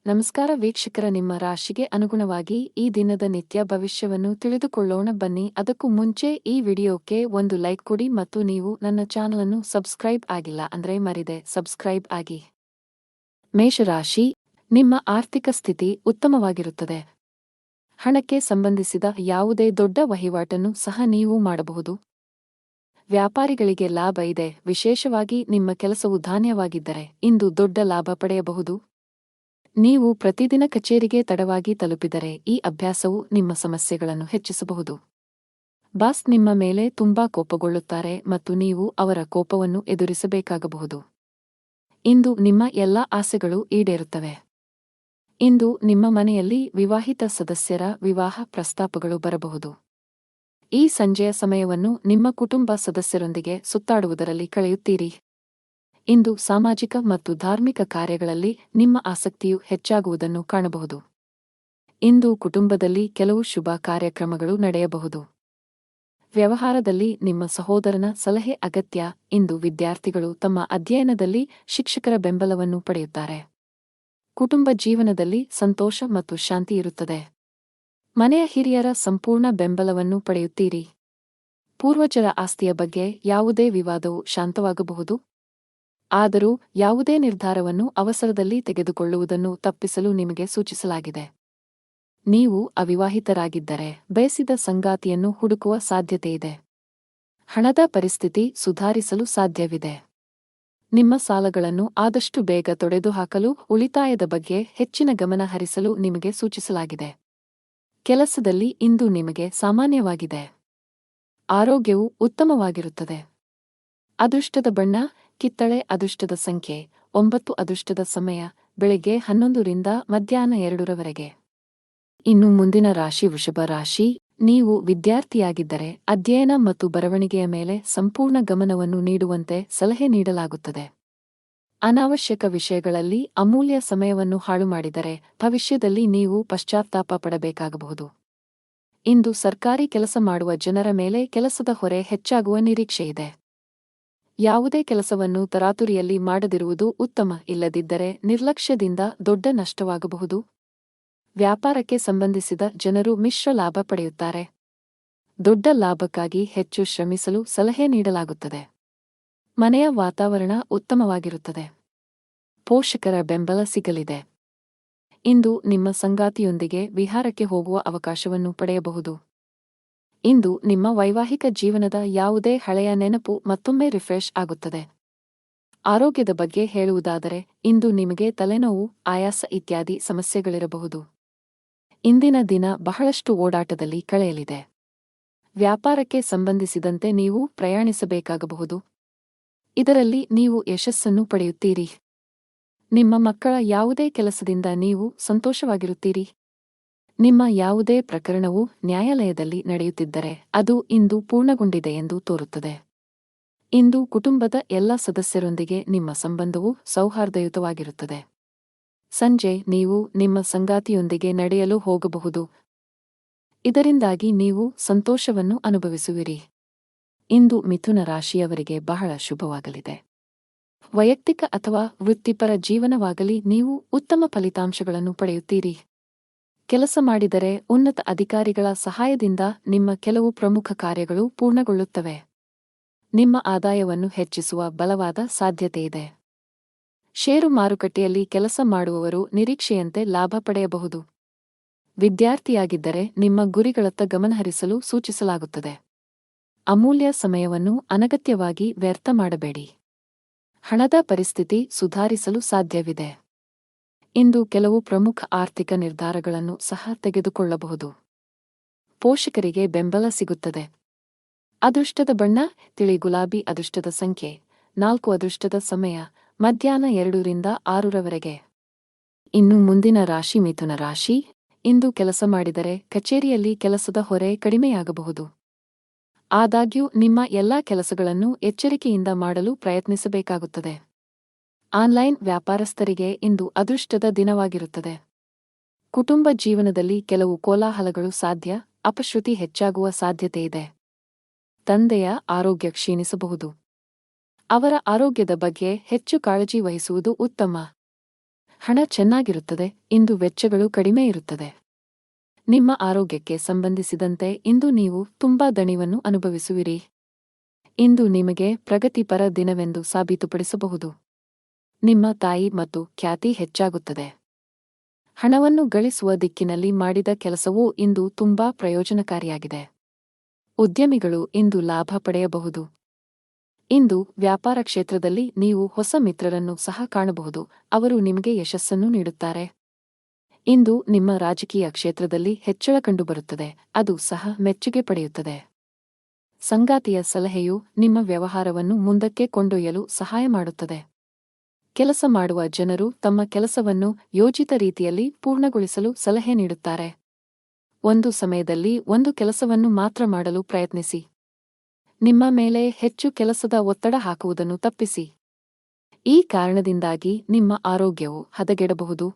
ನಮಸ್ಕಾರ ವೀಕ್ಷಕರ, ನಿಮ್ಮ ರಾಶಿಗೆ ಅನುಗುಣವಾಗಿ ಈ ದಿನದ ನಿತ್ಯ ಭವಿಷ್ಯವನ್ನು ತಿಳಿದುಕೊಳ್ಳೋಣ ಬನ್ನಿ. ಅದಕ್ಕೂ ಮುಂಚೆ ಈ ವಿಡಿಯೋಕ್ಕೆ ಒಂದು ಲೈಕ್ ಕೊಡಿ ಮತ್ತು ನೀವು ನನ್ನ ಚಾನಲ್ ಅನ್ನು ಸಬ್ಸ್ಕ್ರೈಬ್ ಆಗಿಲ್ಲ ಅಂದ್ರೆ ಮರಿದೆ ಸಬ್ಸ್ಕ್ರೈಬ್ ಆಗಿ. ಮೇಷರಾಶಿ, ನಿಮ್ಮ ಆರ್ಥಿಕ ಸ್ಥಿತಿ ಉತ್ತಮವಾಗಿರುತ್ತದೆ. ಹಣಕ್ಕೆ ಸಂಬಂಧಿಸಿದ ಯಾವುದೇ ದೊಡ್ಡ ವಹಿವಾಟನ್ನು ಸಹ ನೀವು ಮಾಡಬಹುದು. ವ್ಯಾಪಾರಿಗಳಿಗೆ ಲಾಭ ಇದೆ, ವಿಶೇಷವಾಗಿ ನಿಮ್ಮ ಕೆಲಸವು ಧಾನ್ಯವಾಗಿದ್ದರೆ ಇಂದು ದೊಡ್ಡ ಲಾಭ ಪಡೆಯಬಹುದು. ನೀವು ಪ್ರತಿದಿನ ಕಚೇರಿಗೆ ತಡವಾಗಿ ತಲುಪಿದರೆ ಈ ಅಭ್ಯಾಸವು ನಿಮ್ಮ ಸಮಸ್ಯೆಗಳನ್ನು ಹೆಚ್ಚಿಸಬಹುದು. ಬಾಸ್ ನಿಮ್ಮ ಮೇಲೆ ತುಂಬಾ ಕೋಪಗೊಳ್ಳುತ್ತಾರೆ ಮತ್ತು ನೀವು ಅವರ ಕೋಪವನ್ನು ಎದುರಿಸಬೇಕಾಗಬಹುದು. ಇಂದು ನಿಮ್ಮ ಎಲ್ಲಾ ಆಸೆಗಳು ಈಡೇರುತ್ತವೆ. ಇಂದು ನಿಮ್ಮ ಮನೆಯಲ್ಲಿ ವಿವಾಹಿತ ಸದಸ್ಯರ ವಿವಾಹ ಪ್ರಸ್ತಾಪಗಳು ಬರಬಹುದು. ಈ ಸಂಜೆಯ ಸಮಯವನ್ನು ನಿಮ್ಮ ಕುಟುಂಬ ಸದಸ್ಯರೊಂದಿಗೆ ಸುತ್ತಾಡುವುದರಲ್ಲಿ ಕಳೆಯುತ್ತೀರಿ. ಇಂದು ಸಾಮಾಜಿಕ ಮತ್ತು ಧಾರ್ಮಿಕ ಕಾರ್ಯಗಳಲ್ಲಿ ನಿಮ್ಮ ಆಸಕ್ತಿಯು ಹೆಚ್ಚಾಗುವುದನ್ನು ಕಾಣಬಹುದು. ಇಂದು ಕುಟುಂಬದಲ್ಲಿ ಕೆಲವು ಶುಭ ಕಾರ್ಯಕ್ರಮಗಳು ನಡೆಯಬಹುದು. ವ್ಯವಹಾರದಲ್ಲಿ ನಿಮ್ಮ ಸಹೋದರನ ಸಲಹೆ ಅಗತ್ಯ. ಇಂದು ವಿದ್ಯಾರ್ಥಿಗಳು ತಮ್ಮ ಅಧ್ಯಯನದಲ್ಲಿ ಶಿಕ್ಷಕರ ಬೆಂಬಲವನ್ನು ಪಡೆಯುತ್ತಾರೆ. ಕುಟುಂಬ ಜೀವನದಲ್ಲಿ ಸಂತೋಷ ಮತ್ತು ಶಾಂತಿ ಇರುತ್ತದೆ. ಮನೆಯ ಹಿರಿಯರ ಸಂಪೂರ್ಣ ಬೆಂಬಲವನ್ನು ಪಡೆಯುತ್ತೀರಿ. ಪೂರ್ವಜರ ಆಸ್ತಿಯ ಬಗ್ಗೆ ಯಾವುದೇ ವಿವಾದವು ಶಾಂತವಾಗಬಹುದು. ಆದರೂ ಯಾವುದೇ ನಿರ್ಧಾರವನ್ನು ಅವಸರದಲ್ಲಿ ತೆಗೆದುಕೊಳ್ಳುವುದನ್ನು ತಪ್ಪಿಸಲು ನಿಮಗೆ ಸೂಚಿಸಲಾಗಿದೆ. ನೀವು ಅವಿವಾಹಿತರಾಗಿದ್ದರೆ ಬಯಸಿದ ಸಂಗಾತಿಯನ್ನು ಹುಡುಕುವ ಸಾಧ್ಯತೆಯಿದೆ. ಹಣದ ಪರಿಸ್ಥಿತಿ ಸುಧಾರಿಸಲು ಸಾಧ್ಯವಿದೆ. ನಿಮ್ಮ ಸಾಲಗಳನ್ನು ಆದಷ್ಟು ಬೇಗ ತೊಡೆದುಹಾಕಲು ಉಳಿತಾಯದ ಬಗ್ಗೆ ಹೆಚ್ಚಿನ ಗಮನ ಹರಿಸಲು ನಿಮಗೆ ಸೂಚಿಸಲಾಗಿದೆ. ಕೆಲಸದಲ್ಲಿ ಇಂದು ನಿಮಗೆ ಸಾಮಾನ್ಯವಾಗಿದೆ. ಆರೋಗ್ಯವು ಉತ್ತಮವಾಗಿರುತ್ತದೆ. ಅದೃಷ್ಟದ ಬಣ್ಣ ಕಿತ್ತಳೆ. ಅದೃಷ್ಟದ ಸಂಖ್ಯೆ 9. ಅದೃಷ್ಟದ ಸಮಯ ಬೆಳಗ್ಗೆ 11 ರಿಂದ ಮಧ್ಯಾಹ್ನ 2 ರವರೆಗೆ. ಇನ್ನು ಮುಂದಿನ ರಾಶಿ ವೃಷಭ ರಾಶಿ. ನೀವು ವಿದ್ಯಾರ್ಥಿಯಾಗಿದ್ದರೆ ಅಧ್ಯಯನ ಮತ್ತು ಬರವಣಿಗೆಯ ಮೇಲೆ ಸಂಪೂರ್ಣ ಗಮನವನ್ನು ನೀಡುವಂತೆ ಸಲಹೆ ನೀಡಲಾಗುತ್ತದೆ. ಅನಾವಶ್ಯಕ ವಿಷಯಗಳಲ್ಲಿ ಅಮೂಲ್ಯ ಸಮಯವನ್ನು ಹಾಳು ಮಾಡಿದರೆ ಭವಿಷ್ಯದಲ್ಲಿ ನೀವು ಪಶ್ಚಾತ್ತಾಪ ಪಡಬೇಕಾಗಬಹುದು. ಇಂದು ಸರ್ಕಾರಿ ಕೆಲಸ ಮಾಡುವ ಜನರ ಮೇಲೆ ಕೆಲಸದ ಹೊರೆ ಹೆಚ್ಚಾಗುವ ನಿರೀಕ್ಷೆಯಿದೆ. ಯಾವುದೇ ಕೆಲಸವನ್ನು ತರಾತುರಿಯಲ್ಲಿ ಮಾಡದಿರುವುದು ಉತ್ತಮ, ಇಲ್ಲದಿದ್ದರೆ ನಿರ್ಲಕ್ಷ್ಯದಿಂದ ದೊಡ್ಡ ನಷ್ಟವಾಗಬಹುದು. ವ್ಯಾಪಾರಕ್ಕೆ ಸಂಬಂಧಿಸಿದ ಜನರು ಮಿಶ್ರ ಲಾಭ ಪಡೆಯುತ್ತಾರೆ. ದೊಡ್ಡ ಲಾಭಕ್ಕಾಗಿ ಹೆಚ್ಚು ಶ್ರಮಿಸಲು ಸಲಹೆ ನೀಡಲಾಗುತ್ತದೆ. ಮನೆಯ ವಾತಾವರಣ ಉತ್ತಮವಾಗಿರುತ್ತದೆ. ಪೋಷಕರ ಬೆಂಬಲ ಸಿಗಲಿದೆ. ಇಂದು ನಿಮ್ಮ ಸಂಗಾತಿಯೊಂದಿಗೆ ವಿಹಾರಕ್ಕೆ ಹೋಗುವ ಅವಕಾಶವನ್ನು ಪಡೆಯಬಹುದು. ಇಂದು ನಿಮ್ಮ ವೈವಾಹಿಕ ಜೀವನದ ಯಾವುದೇ ಹಳೆಯ ನೆನಪು ಮತ್ತೊಮ್ಮೆ ರಿಫ್ರೆಶ್ ಆಗುತ್ತದೆ. ಆರೋಗ್ಯದ ಬಗ್ಗೆ ಹೇಳುವುದಾದರೆ ಇಂದು ನಿಮಗೆ ತಲೆನೋವು, ಆಯಾಸ ಇತ್ಯಾದಿ ಸಮಸ್ಯೆಗಳಿರಬಹುದು. ಇಂದಿನ ದಿನ ಬಹಳಷ್ಟು ಓಡಾಟದಲ್ಲಿ ಕಳೆಯಲಿದೆ. ವ್ಯಾಪಾರಕ್ಕೆ ಸಂಬಂಧಿಸಿದಂತೆ ನೀವು ಪ್ರಯಾಣಿಸಬೇಕಾಗಬಹುದು. ಇದರಲ್ಲಿ ನೀವು ಯಶಸ್ಸನ್ನು ಪಡೆಯುತ್ತೀರಿ. ನಿಮ್ಮ ಮಕ್ಕಳ ಯಾವುದೇ ಕೆಲಸದಿಂದ ನೀವು ಸಂತೋಷವಾಗಿರುತ್ತೀರಿ. ನಿಮ್ಮ ಯಾವುದೇ ಪ್ರಕರಣವು ನ್ಯಾಯಾಲಯದಲ್ಲಿ ನಡೆಯುತ್ತಿದ್ದರೆ ಅದು ಇಂದು ಪೂರ್ಣಗೊಂಡಿದೆ ಎಂದು ತೋರುತ್ತದೆ. ಇಂದು ಕುಟುಂಬದ ಎಲ್ಲ ಸದಸ್ಯರೊಂದಿಗೆ ನಿಮ್ಮ ಸಂಬಂಧವು ಸೌಹಾರ್ದಯುತವಾಗಿರುತ್ತದೆ. ಸಂಜೆ ನೀವು ನಿಮ್ಮ ಸಂಗಾತಿಯೊಂದಿಗೆ ನಡೆಯಲು ಹೋಗಬಹುದು. ಇದರಿಂದಾಗಿ ನೀವು ಸಂತೋಷವನ್ನು ಅನುಭವಿಸುವಿರಿ. ಇಂದು ಮಿಥುನ ರಾಶಿಯವರಿಗೆ ಬಹಳ ಶುಭವಾಗಲಿದೆ. ವೈಯಕ್ತಿಕ ಅಥವಾ ವೃತ್ತಿಪರ ಜೀವನವಾಗಲಿ ನೀವು ಉತ್ತಮ ಫಲಿತಾಂಶಗಳನ್ನು ಪಡೆಯುತ್ತೀರಿ. ಕೆಲಸ ಮಾಡಿದರೆ ಉನ್ನತ ಅಧಿಕಾರಿಗಳ ಸಹಾಯದಿಂದ ನಿಮ್ಮ ಕೆಲವು ಪ್ರಮುಖ ಕಾರ್ಯಗಳು ಪೂರ್ಣಗೊಳ್ಳುತ್ತವೆ. ನಿಮ್ಮ ಆದಾಯವನ್ನು ಹೆಚ್ಚಿಸುವ ಬಲವಾದ ಸಾಧ್ಯತೆಯಿದೆ. ಷೇರು ಮಾರುಕಟ್ಟೆಯಲ್ಲಿ ಕೆಲಸ ಮಾಡುವವರು ನಿರೀಕ್ಷೆಯಂತೆ ಲಾಭ ಪಡೆಯಬಹುದು. ವಿದ್ಯಾರ್ಥಿಯಾಗಿದ್ದರೆ ನಿಮ್ಮ ಗುರಿಗಳತ್ತ ಗಮನಹರಿಸಲು ಸೂಚಿಸಲಾಗುತ್ತದೆ. ಅಮೂಲ್ಯ ಸಮಯವನ್ನು ಅನಗತ್ಯವಾಗಿ ವ್ಯರ್ಥ ಮಾಡಬೇಡಿ. ಹಣದ ಪರಿಸ್ಥಿತಿ ಸುಧಾರಿಸಲು ಸಾಧ್ಯವಿದೆ. ಇಂದು ಕೆಲವು ಪ್ರಮುಖ ಆರ್ಥಿಕ ನಿರ್ಧಾರಗಳನ್ನು ಸಹ ತೆಗೆದುಕೊಳ್ಳಬಹುದು. ಪೋಷಕರಿಗೆ ಬೆಂಬಲ ಸಿಗುತ್ತದೆ. ಅದೃಷ್ಟದ ಬಣ್ಣ ತಿಳಿ ಗುಲಾಬಿ. ಅದೃಷ್ಟದ ಸಂಖ್ಯೆ 4. ಅದೃಷ್ಟದ ಸಮಯ ಮಧ್ಯಾಹ್ನ 2 ರಿಂದ 6 ರವರೆಗೆ. ಇನ್ನು ಮುಂದಿನ ರಾಶಿ ಮಿಥುನ ರಾಶಿ. ಇಂದು ಕೆಲಸ ಮಾಡಿದರೆ ಕಚೇರಿಯಲ್ಲಿ ಕೆಲಸದ ಹೊರೆ ಕಡಿಮೆಯಾಗಬಹುದು. ಆದಾಗ್ಯೂ ನಿಮ್ಮ ಎಲ್ಲಾ ಕೆಲಸಗಳನ್ನು ಎಚ್ಚರಿಕೆಯಿಂದ ಮಾಡಲು ಪ್ರಯತ್ನಿಸಬೇಕಾಗುತ್ತದೆ. ಆನ್ಲೈನ್ ವ್ಯಾಪಾರಸ್ಥರಿಗೆ ಇಂದು ಅದೃಷ್ಟದ ದಿನವಾಗಿರುತ್ತದೆ. ಕುಟುಂಬ ಜೀವನದಲ್ಲಿ ಕೆಲವು ಕೋಲಾಹಲಗಳು ಸಾಧ್ಯ. ಅಪಶ್ರುತಿ ಹೆಚ್ಚಾಗುವ ಸಾಧ್ಯತೆಯಿದೆ. ತಂದೆಯ ಆರೋಗ್ಯ ಕ್ಷೀಣಿಸಬಹುದು. ಅವರ ಆರೋಗ್ಯದ ಬಗ್ಗೆ ಹೆಚ್ಚು ಕಾಳಜಿ ವಹಿಸುವುದು ಉತ್ತಮ. ಹಣ ಚೆನ್ನಾಗಿರುತ್ತದೆ, ಇಂದು ವೆಚ್ಚಗಳು ಕಡಿಮೆ ಇರುತ್ತದೆ. ನಿಮ್ಮ ಆರೋಗ್ಯಕ್ಕೆ ಸಂಬಂಧಿಸಿದಂತೆ ಇಂದು ನೀವು ತುಂಬಾ ದಣಿವನ್ನು ಅನುಭವಿಸುವಿರಿ. ಇಂದು ನಿಮಗೆ ಪ್ರಗತಿಪರ ದಿನವೆಂದು ಸಾಬೀತುಪಡಿಸಬಹುದು. ನಿಮ್ಮ ತಾಯಿ ಮತ್ತು ಖ್ಯಾತಿ ಹೆಚ್ಚಾಗುತ್ತದೆ. ಹಣವನ್ನು ಗಳಿಸುವ ದಿಕ್ಕಿನಲ್ಲಿ ಮಾಡಿದ ಕೆಲಸವೂ ಇಂದು ತುಂಬಾ ಪ್ರಯೋಜನಕಾರಿಯಾಗಿದೆ. ಉದ್ಯಮಿಗಳು ಇಂದು ಲಾಭ ಪಡೆಯಬಹುದು. ಇಂದು ವ್ಯಾಪಾರ ಕ್ಷೇತ್ರದಲ್ಲಿ ನೀವು ಹೊಸ ಮಿತ್ರರನ್ನು ಸಹ ಕಾಣಬಹುದು, ಅವರು ನಿಮಗೆ ಯಶಸ್ಸನ್ನು ನೀಡುತ್ತಾರೆ. ಇಂದು ನಿಮ್ಮ ರಾಜಕೀಯ ಕ್ಷೇತ್ರದಲ್ಲಿ ಹೆಚ್ಚಳ ಕಂಡುಬರುತ್ತದೆ, ಅದು ಸಹ ಮೆಚ್ಚುಗೆ ಪಡೆಯುತ್ತದೆ. ಸಂಗಾತಿಯ ಸಲಹೆಯು ನಿಮ್ಮ ವ್ಯವಹಾರವನ್ನು ಮುಂದಕ್ಕೆ ಕೊಂಡೊಯ್ಯಲು ಸಹಾಯ ಮಾಡುತ್ತದೆ. ಕೆಲಸ ಮಾಡುವ ಜನರು ತಮ್ಮ ಕೆಲಸವನ್ನು ಯೋಜಿತ ರೀತಿಯಲ್ಲಿ ಪೂರ್ಣಗೊಳಿಸಲು ಸಲಹೆ ನೀಡುತ್ತಾರೆ. ಒಂದು ಸಮಯದಲ್ಲಿ ಒಂದು ಕೆಲಸವನ್ನು ಮಾತ್ರ ಮಾಡಲು ಪ್ರಯತ್ನಿಸಿ. ನಿಮ್ಮ ಮೇಲೆ ಹೆಚ್ಚು ಕೆಲಸದ ಒತ್ತಡ ಹಾಕುವುದನ್ನು ತಪ್ಪಿಸಿ. ಈ ಕಾರಣದಿಂದಾಗಿ ನಿಮ್ಮ ಆರೋಗ್ಯವು ಹದಗೆಡಬಹುದು.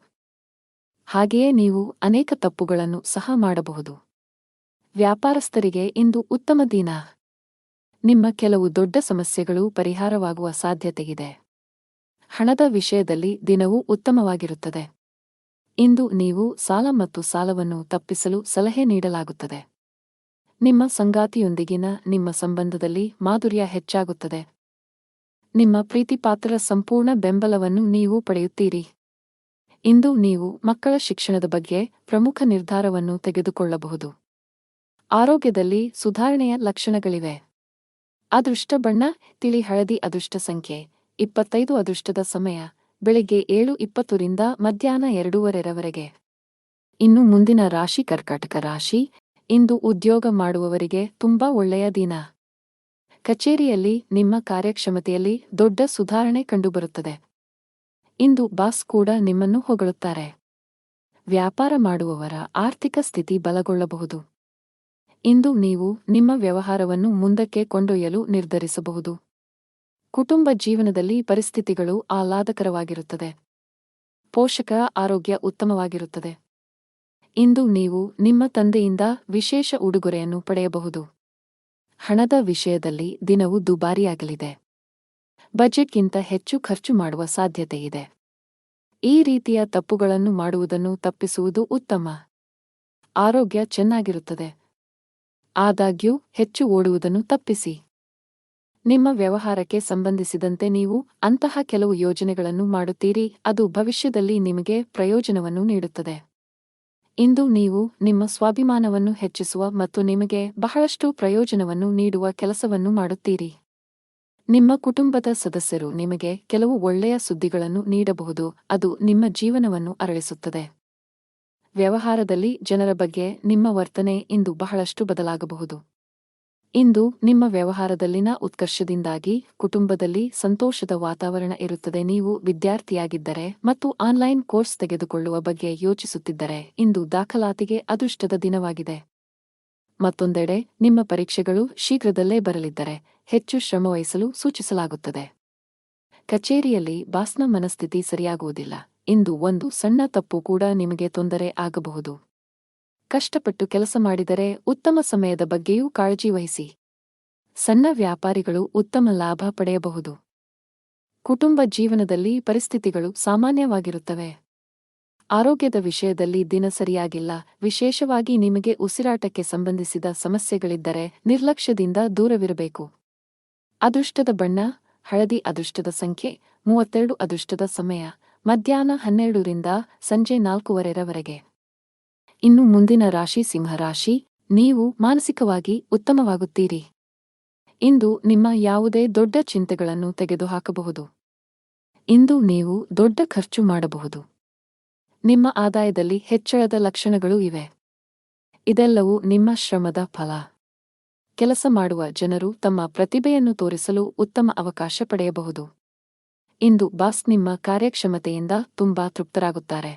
ಹಾಗೆಯೇ ನೀವು ಅನೇಕ ತಪ್ಪುಗಳನ್ನು ಸಹ ಮಾಡಬಹುದು. ವ್ಯಾಪಾರಸ್ಥರಿಗೆ ಇಂದು ಉತ್ತಮ ದಿನ. ನಿಮ್ಮ ಕೆಲವು ದೊಡ್ಡ ಸಮಸ್ಯೆಗಳು ಪರಿಹಾರವಾಗುವ ಸಾಧ್ಯತೆಯಿದೆ. ಹಣದ ವಿಷಯದಲ್ಲಿ ದಿನವೂ ಉತ್ತಮವಾಗಿರುತ್ತದೆ. ಇಂದು ನೀವು ಸಾಲ ಮತ್ತು ಸಾಲವನ್ನು ತಪ್ಪಿಸಲು ಸಲಹೆ ನೀಡಲಾಗುತ್ತದೆ. ನಿಮ್ಮ ಸಂಗಾತಿಯೊಂದಿಗಿನ ನಿಮ್ಮ ಸಂಬಂಧದಲ್ಲಿ ಮಾಧುರ್ಯ ಹೆಚ್ಚಾಗುತ್ತದೆ. ನಿಮ್ಮ ಪ್ರೀತಿಪಾತ್ರರ ಸಂಪೂರ್ಣ ಬೆಂಬಲವನ್ನು ನೀವು ಪಡೆಯುತ್ತೀರಿ. ಇಂದು ನೀವು ಮಕ್ಕಳ ಶಿಕ್ಷಣದ ಬಗ್ಗೆ ಪ್ರಮುಖ ನಿರ್ಧಾರವನ್ನು ತೆಗೆದುಕೊಳ್ಳಬಹುದು. ಆರೋಗ್ಯದಲ್ಲಿ ಸುಧಾರಣೆಯ ಲಕ್ಷಣಗಳಿವೆ. ಅದೃಷ್ಟ ಬಣ್ಣ ತಿಳಿ ಹಳದಿ. ಅದೃಷ್ಟ ಸಂಖ್ಯೆ 25. ಅದೃಷ್ಟದ ಸಮಯ ಬೆಳಿಗ್ಗೆ 7:20 ರಿಂದ ಮಧ್ಯಾಹ್ನ 2:30 ಇನ್ನು ಮುಂದಿನ ರಾಶಿ ಕರ್ಕಾಟಕ ರಾಶಿ. ಇಂದು ಉದ್ಯೋಗ ಮಾಡುವವರಿಗೆ ತುಂಬಾ ಒಳ್ಳೆಯ ದಿನ. ಕಚೇರಿಯಲ್ಲಿ ನಿಮ್ಮ ಕಾರ್ಯಕ್ಷಮತೆಯಲ್ಲಿ ದೊಡ್ಡ ಸುಧಾರಣೆ ಕಂಡುಬರುತ್ತದೆ. ಇಂದು ಬಾಸ್ ಕೂಡ ನಿಮ್ಮನ್ನು ಹೊಗಳುತ್ತಾರೆ. ವ್ಯಾಪಾರ ಮಾಡುವವರ ಆರ್ಥಿಕ ಸ್ಥಿತಿ ಬಲಗೊಳ್ಳಬಹುದು. ಇಂದು ನೀವು ನಿಮ್ಮ ವ್ಯವಹಾರವನ್ನು ಮುಂದಕ್ಕೆ ಕೊಂಡೊಯ್ಯಲು ನಿರ್ಧರಿಸಬಹುದು. ಕುಟುಂಬ ಜೀವನದಲ್ಲಿ ಪರಿಸ್ಥಿತಿಗಳು ಆಹ್ಲಾದಕರವಾಗಿರುತ್ತದೆ. ಪೋಷಕರ ಆರೋಗ್ಯ ಉತ್ತಮವಾಗಿರುತ್ತದೆ. ಇಂದು ನೀವು ನಿಮ್ಮ ತಂದೆಯಿಂದ ವಿಶೇಷ ಉಡುಗೊರೆಯನ್ನು ಪಡೆಯಬಹುದು. ಹಣದ ವಿಷಯದಲ್ಲಿ ದಿನವು ದುಬಾರಿಯಾಗಲಿದೆ. ಬಜೆಟ್ಗಿಂತ ಹೆಚ್ಚು ಖರ್ಚು ಮಾಡುವ ಸಾಧ್ಯತೆಯಿದೆ. ಈ ರೀತಿಯ ತಪ್ಪುಗಳನ್ನು ಮಾಡುವುದನ್ನು ತಪ್ಪಿಸುವುದು ಉತ್ತಮ. ಆರೋಗ್ಯ ಚೆನ್ನಾಗಿರುತ್ತದೆ. ಆದಾಗ್ಯೂ ಹೆಚ್ಚು ಓಡುವುದನ್ನು ತಪ್ಪಿಸಿ. ನಿಮ್ಮ ವ್ಯವಹಾರಕ್ಕೆ ಸಂಬಂಧಿಸಿದಂತೆ ನೀವು ಅಂತಹ ಕೆಲವು ಯೋಜನೆಗಳನ್ನು ಮಾಡುತ್ತೀರಿ, ಅದು ಭವಿಷ್ಯದಲ್ಲಿ ನಿಮಗೆ ಪ್ರಯೋಜನವನ್ನು ನೀಡುತ್ತದೆ. ಇಂದು ನೀವು ನಿಮ್ಮ ಸ್ವಾಭಿಮಾನವನ್ನು ಹೆಚ್ಚಿಸುವ ಮತ್ತು ನಿಮಗೆ ಬಹಳಷ್ಟು ಪ್ರಯೋಜನವನ್ನು ನೀಡುವ ಕೆಲಸವನ್ನು ಮಾಡುತ್ತೀರಿ. ನಿಮ್ಮ ಕುಟುಂಬದ ಸದಸ್ಯರು ನಿಮಗೆ ಕೆಲವು ಒಳ್ಳೆಯ ಸುದ್ದಿಗಳನ್ನು ನೀಡಬಹುದು, ಅದು ನಿಮ್ಮ ಜೀವನವನ್ನು ಅರಳಿಸುತ್ತದೆ. ವ್ಯವಹಾರದಲ್ಲಿ ಜನರ ಬಗ್ಗೆ ನಿಮ್ಮ ವರ್ತನೆ ಇಂದು ಬಹಳಷ್ಟು ಬದಲಾಗಬಹುದು. ಇಂದು ನಿಮ್ಮ ವ್ಯವಹಾರದಲ್ಲಿನ ಉತ್ಕರ್ಷದಿಂದಾಗಿ ಕುಟುಂಬದಲ್ಲಿ ಸಂತೋಷದ ವಾತಾವರಣ ಇರುತ್ತದೆ. ನೀವು ವಿದ್ಯಾರ್ಥಿಯಾಗಿದ್ದರೆ ಮತ್ತು ಆನ್ಲೈನ್ ಕೋರ್ಸ್ ತೆಗೆದುಕೊಳ್ಳುವ ಬಗ್ಗೆ ಯೋಚಿಸುತ್ತಿದ್ದರೆ ಇಂದು ದಾಖಲಾತಿಗೆ ಅದೃಷ್ಟದ ದಿನವಾಗಿದೆ. ಮತ್ತೊಂದೆಡೆ ನಿಮ್ಮ ಪರೀಕ್ಷೆಗಳು ಶೀಘ್ರದಲ್ಲೇ ಬರಲಿದ್ದರೆ ಹೆಚ್ಚು ಶ್ರಮವಹಿಸಲು ಸೂಚಿಸಲಾಗುತ್ತದೆ. ಕಚೇರಿಯಲ್ಲಿ ಬಾಸ್ನ ಮನಸ್ಥಿತಿ ಸರಿಯಾಗುವುದಿಲ್ಲ. ಇಂದು ಒಂದು ಸಣ್ಣ ತಪ್ಪು ಕೂಡ ನಿಮಗೆ ತೊಂದರೆ ಆಗಬಹುದು. ಕಷ್ಟಪಟ್ಟು ಕೆಲಸ ಮಾಡಿದರೆ ಉತ್ತಮ ಸಮಯದ ಬಗ್ಗೆಯೂ ಕಾಳಜಿ ವಹಿಸಿ. ಸಣ್ಣ ವ್ಯಾಪಾರಿಗಳು ಉತ್ತಮ ಲಾಭ ಪಡೆಯಬಹುದು. ಕುಟುಂಬ ಜೀವನದಲ್ಲಿ ಪರಿಸ್ಥಿತಿಗಳು ಸಾಮಾನ್ಯವಾಗಿರುತ್ತವೆ. ಆರೋಗ್ಯದ ವಿಷಯದಲ್ಲಿ ದಿನ ಸರಿಯಾಗಿಲ್ಲ. ವಿಶೇಷವಾಗಿ ನಿಮಗೆ ಉಸಿರಾಟಕ್ಕೆ ಸಂಬಂಧಿಸಿದ ಸಮಸ್ಯೆಗಳಿದ್ದರೆ ನಿರ್ಲಕ್ಷ್ಯದಿಂದ ದೂರವಿರಬೇಕು. ಅದೃಷ್ಟದ ಬಣ್ಣ ಹಳದಿ. ಅದೃಷ್ಟದ ಸಂಖ್ಯೆ 32. ಅದೃಷ್ಟದ ಸಮಯ ಮಧ್ಯಾಹ್ನ 12 ರಿಂದ ಸಂಜೆ 4:30 ಇನ್ನು ಮುಂದಿನ ರಾಶಿ ಸಿಂಹರಾಶಿ. ನೀವು ಮಾನಸಿಕವಾಗಿ ಉತ್ತಮವಾಗುತ್ತೀರಿ. ಇಂದು ನಿಮ್ಮ ಯಾವುದೇ ದೊಡ್ಡ ಚಿಂತೆಗಳನ್ನು ತೆಗೆದುಹಾಕಬಹುದು. ಇಂದು ನೀವು ದೊಡ್ಡ ಖರ್ಚು ಮಾಡಬಹುದು. ನಿಮ್ಮ ಆದಾಯದಲ್ಲಿ ಹೆಚ್ಚಳದ ಲಕ್ಷಣಗಳು ಇವೆ. ಇದೆಲ್ಲವೂ ನಿಮ್ಮ ಶ್ರಮದ ಫಲ. ಕೆಲಸ ಮಾಡುವ ಜನರು ತಮ್ಮ ಪ್ರತಿಭೆಯನ್ನು ತೋರಿಸಲು ಉತ್ತಮ ಅವಕಾಶ ಪಡೆಯಬಹುದು. ಇಂದು ಬಾಸ್ ನಿಮ್ಮ ಕಾರ್ಯಕ್ಷಮತೆಯಿಂದ ತುಂಬಾ ತೃಪ್ತರಾಗುತ್ತಾರೆ.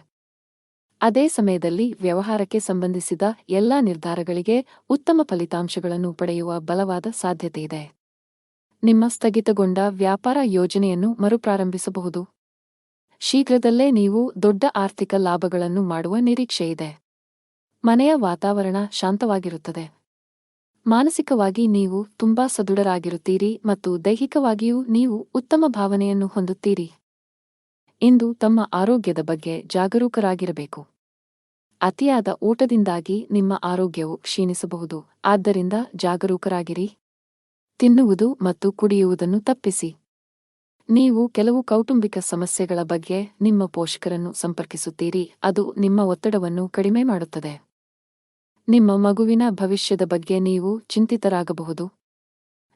ಅದೇ ಸಮಯದಲ್ಲಿ ವ್ಯವಹಾರಕ್ಕೆ ಸಂಬಂಧಿಸಿದ ಎಲ್ಲಾ ನಿರ್ಧಾರಗಳಿಗೆ ಉತ್ತಮ ಫಲಿತಾಂಶಗಳನ್ನು ಪಡೆಯುವ ಬಲವಾದ ಸಾಧ್ಯತೆಯಿದೆ. ನಿಮ್ಮ ಸ್ಥಗಿತಗೊಂಡ ವ್ಯಾಪಾರ ಯೋಜನೆಯನ್ನು ಮರುಪ್ರಾರಂಭಿಸಬಹುದು. ಶೀಘ್ರದಲ್ಲೇ ನೀವು ದೊಡ್ಡ ಆರ್ಥಿಕ ಲಾಭಗಳನ್ನು ಮಾಡುವ ನಿರೀಕ್ಷೆಯಿದೆ. ಮನೆಯ ವಾತಾವರಣ ಶಾಂತವಾಗಿರುತ್ತದೆ. ಮಾನಸಿಕವಾಗಿ ನೀವು ತುಂಬಾ ಸದೃಢರಾಗಿರುತ್ತೀರಿ ಮತ್ತು ದೈಹಿಕವಾಗಿಯೂ ನೀವು ಉತ್ತಮ ಭಾವನೆಯನ್ನು ಹೊಂದುತ್ತೀರಿ. ಇಂದು ತಮ್ಮ ಆರೋಗ್ಯದ ಬಗ್ಗೆ ಜಾಗರೂಕರಾಗಿರಬೇಕು. ಅತಿಯಾದ ಊಟದಿಂದಾಗಿ ನಿಮ್ಮ ಆರೋಗ್ಯವು ಕ್ಷೀಣಿಸಬಹುದು, ಆದ್ದರಿಂದ ಜಾಗರೂಕರಾಗಿರಿ. ತಿನ್ನುವುದು ಮತ್ತು ಕುಡಿಯುವುದನ್ನು ತಪ್ಪಿಸಿ. ನೀವು ಕೆಲವು ಕೌಟುಂಬಿಕ ಸಮಸ್ಯೆಗಳ ಬಗ್ಗೆ ನಿಮ್ಮ ಪೋಷಕರನ್ನು ಸಂಪರ್ಕಿಸುತ್ತೀರಿ, ಅದು ನಿಮ್ಮ ಒತ್ತಡವನ್ನು ಕಡಿಮೆ ಮಾಡುತ್ತದೆ. ನಿಮ್ಮ ಮಗುವಿನ ಭವಿಷ್ಯದ ಬಗ್ಗೆ ನೀವು ಚಿಂತಿತರಾಗಬಹುದು.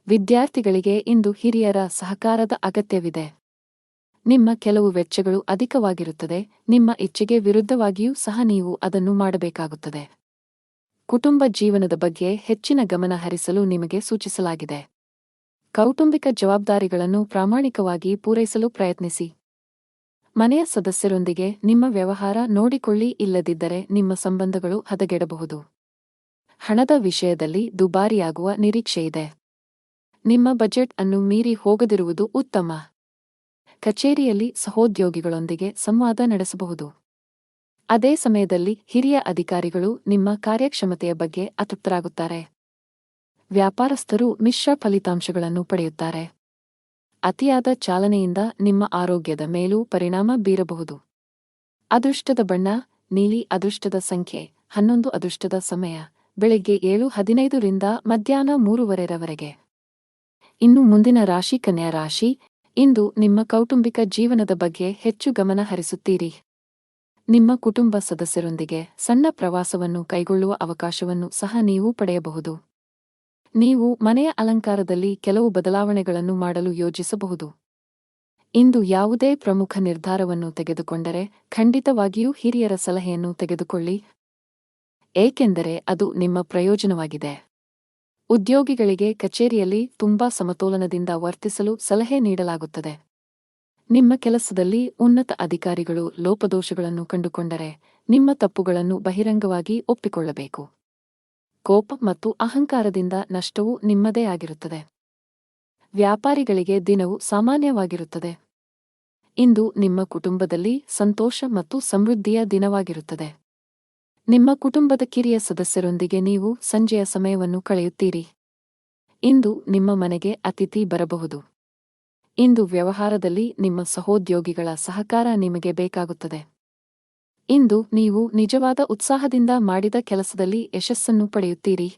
ವಿದ್ಯಾರ್ಥಿಗಳಿಗೆ ಇಂದು ಹಿರಿಯರ ಸಹಕಾರದ ಅಗತ್ಯವಿದೆ. ನಿಮ್ಮ ಕೆಲವು ವೆಚ್ಚಗಳು ಅಧಿಕವಾಗಿರುತ್ತದೆ, ನಿಮ್ಮ ಇಚ್ಛೆಗೆ ವಿರುದ್ಧವಾಗಿಯೂ ಸಹ ನೀವು ಅದನ್ನು ಮಾಡಬೇಕಾಗುತ್ತದೆ. ಕುಟುಂಬ ಜೀವನದ ಬಗ್ಗೆ ಹೆಚ್ಚಿನ ಗಮನ ಹರಿಸಲು ನಿಮಗೆ ಸೂಚಿಸಲಾಗಿದೆ. ಕೌಟುಂಬಿಕ ಜವಾಬ್ದಾರಿಗಳನ್ನು ಪ್ರಾಮಾಣಿಕವಾಗಿ ಪೂರೈಸಲು ಪ್ರಯತ್ನಿಸಿ. ಮನೆಯ ಸದಸ್ಯರೊಂದಿಗೆ ನಿಮ್ಮ ವ್ಯವಹಾರ ನೋಡಿಕೊಳ್ಳಿ, ಇಲ್ಲದಿದ್ದರೆ ನಿಮ್ಮ ಸಂಬಂಧಗಳು ಹದಗೆಡಬಹುದು. ಹಣದ ವಿಷಯದಲ್ಲಿ ದುಬಾರಿಯಾಗುವ ನಿರೀಕ್ಷೆಯಿದೆ. ನಿಮ್ಮ ಬಜೆಟ್ ಅನ್ನು ಮೀರಿ ಹೋಗದಿರುವುದು ಉತ್ತಮ. ಕಚೇರಿಯಲ್ಲಿ ಸಹೋದ್ಯೋಗಿಗಳೊಂದಿಗೆ ಸಂವಾದ ನಡೆಸಬಹುದು. ಅದೇ ಸಮಯದಲ್ಲಿ ಹಿರಿಯ ಅಧಿಕಾರಿಗಳು ನಿಮ್ಮ ಕಾರ್ಯಕ್ಷಮತೆಯ ಬಗ್ಗೆ ಅತೃಪ್ತರಾಗುತ್ತಾರೆ. ವ್ಯಾಪಾರಸ್ಥರು ಮಿಶ್ರ ಫಲಿತಾಂಶಗಳನ್ನು ಪಡೆಯುತ್ತಾರೆ. ಅತಿಯಾದ ಚಾಲನೆಯಿಂದ ನಿಮ್ಮ ಆರೋಗ್ಯದ ಮೇಲೂ ಪರಿಣಾಮ ಬೀರಬಹುದು. ಅದೃಷ್ಟದ ಬಣ್ಣ ನೀಲಿ. ಅದೃಷ್ಟದ ಸಂಖ್ಯೆ 11. ಅದೃಷ್ಟದ ಸಮಯ ಬೆಳಗ್ಗೆ 7:15 ರಿಂದ ಮಧ್ಯಾಹ್ನ 3:15 ಇನ್ನು ಮುಂದಿನ ರಾಶಿ ಕನ್ಯಾ ರಾಶಿ. ಇಂದು ನಿಮ್ಮ ಕೌಟುಂಬಿಕ ಜೀವನದ ಬಗ್ಗೆ ಹೆಚ್ಚು ಗಮನ ಹರಿಸುತ್ತೀರಿ. ನಿಮ್ಮ ಕುಟುಂಬ ಸದಸ್ಯರೊಂದಿಗೆ ಸಣ್ಣ ಪ್ರವಾಸವನ್ನು ಕೈಗೊಳ್ಳುವ ಅವಕಾಶವನ್ನು ಸಹ ನೀವು ಪಡೆಯಬಹುದು. ನೀವು ಮನೆಯ ಅಲಂಕಾರದಲ್ಲಿ ಕೆಲವು ಬದಲಾವಣೆಗಳನ್ನು ಮಾಡಲು ಯೋಜಿಸಬಹುದು. ಇಂದು ಯಾವುದೇ ಪ್ರಮುಖ ನಿರ್ಧಾರವನ್ನು ತೆಗೆದುಕೊಂಡರೆ ಖಂಡಿತವಾಗಿಯೂ ಹಿರಿಯರ ಸಲಹೆಯನ್ನು ತೆಗೆದುಕೊಳ್ಳಿ, ಏಕೆಂದರೆ ಅದು ನಿಮ್ಮ ಪ್ರಯೋಜನವಾಗಿದೆ. ಉದ್ಯೋಗಿಗಳಿಗೆ ಕಚೇರಿಯಲ್ಲಿ ತುಂಬಾ ಸಮತೋಲನದಿಂದ ವರ್ತಿಸಲು ಸಲಹೆ ನೀಡಲಾಗುತ್ತದೆ. ನಿಮ್ಮ ಕೆಲಸದಲ್ಲಿ ಉನ್ನತ ಅಧಿಕಾರಿಗಳು ಲೋಪದೋಷಗಳನ್ನು ಕಂಡುಕೊಂಡರೆ ನಿಮ್ಮ ತಪ್ಪುಗಳನ್ನು ಬಹಿರಂಗವಾಗಿ ಒಪ್ಪಿಕೊಳ್ಳಬೇಕು. ಕೋಪ ಮತ್ತು ಅಹಂಕಾರದಿಂದ ನಷ್ಟವು ನಿಮ್ಮದೇ ಆಗಿರುತ್ತದೆ. ವ್ಯಾಪಾರಿಗಳಿಗೆ ದಿನವು ಸಾಮಾನ್ಯವಾಗಿರುತ್ತದೆ. ಇಂದು ನಿಮ್ಮ ಕುಟುಂಬದಲ್ಲಿ ಸಂತೋಷ ಮತ್ತು ಸಮೃದ್ಧಿಯ ದಿನವಾಗಿರುತ್ತದೆ. ನಿಮ್ಮ ಕುಟುಂಬದ ಕಿರಿಯ ಸದಸ್ಯರೊಂದಿಗೆ ನೀವು ಸಂಜೆಯ ಸಮಯವನ್ನು ಕಳೆಯುತ್ತೀರಿ. ಇಂದು ನಿಮ್ಮ ಮನೆಗೆ ಅತಿಥಿ ಬರಬಹುದು. ಇಂದು ವ್ಯವಹಾರದಲ್ಲಿ ನಿಮ್ಮ ಸಹೋದ್ಯೋಗಿಗಳ ಸಹಕಾರ ನಿಮಗೆ ಬೇಕಾಗುತ್ತದೆ. ಇಂದು ನೀವು ನಿಜವಾದ ಉತ್ಸಾಹದಿಂದ ಮಾಡಿದ ಕೆಲಸದಲ್ಲಿ ಯಶಸ್ಸನ್ನು ಪಡೆಯುತ್ತೀರಿ.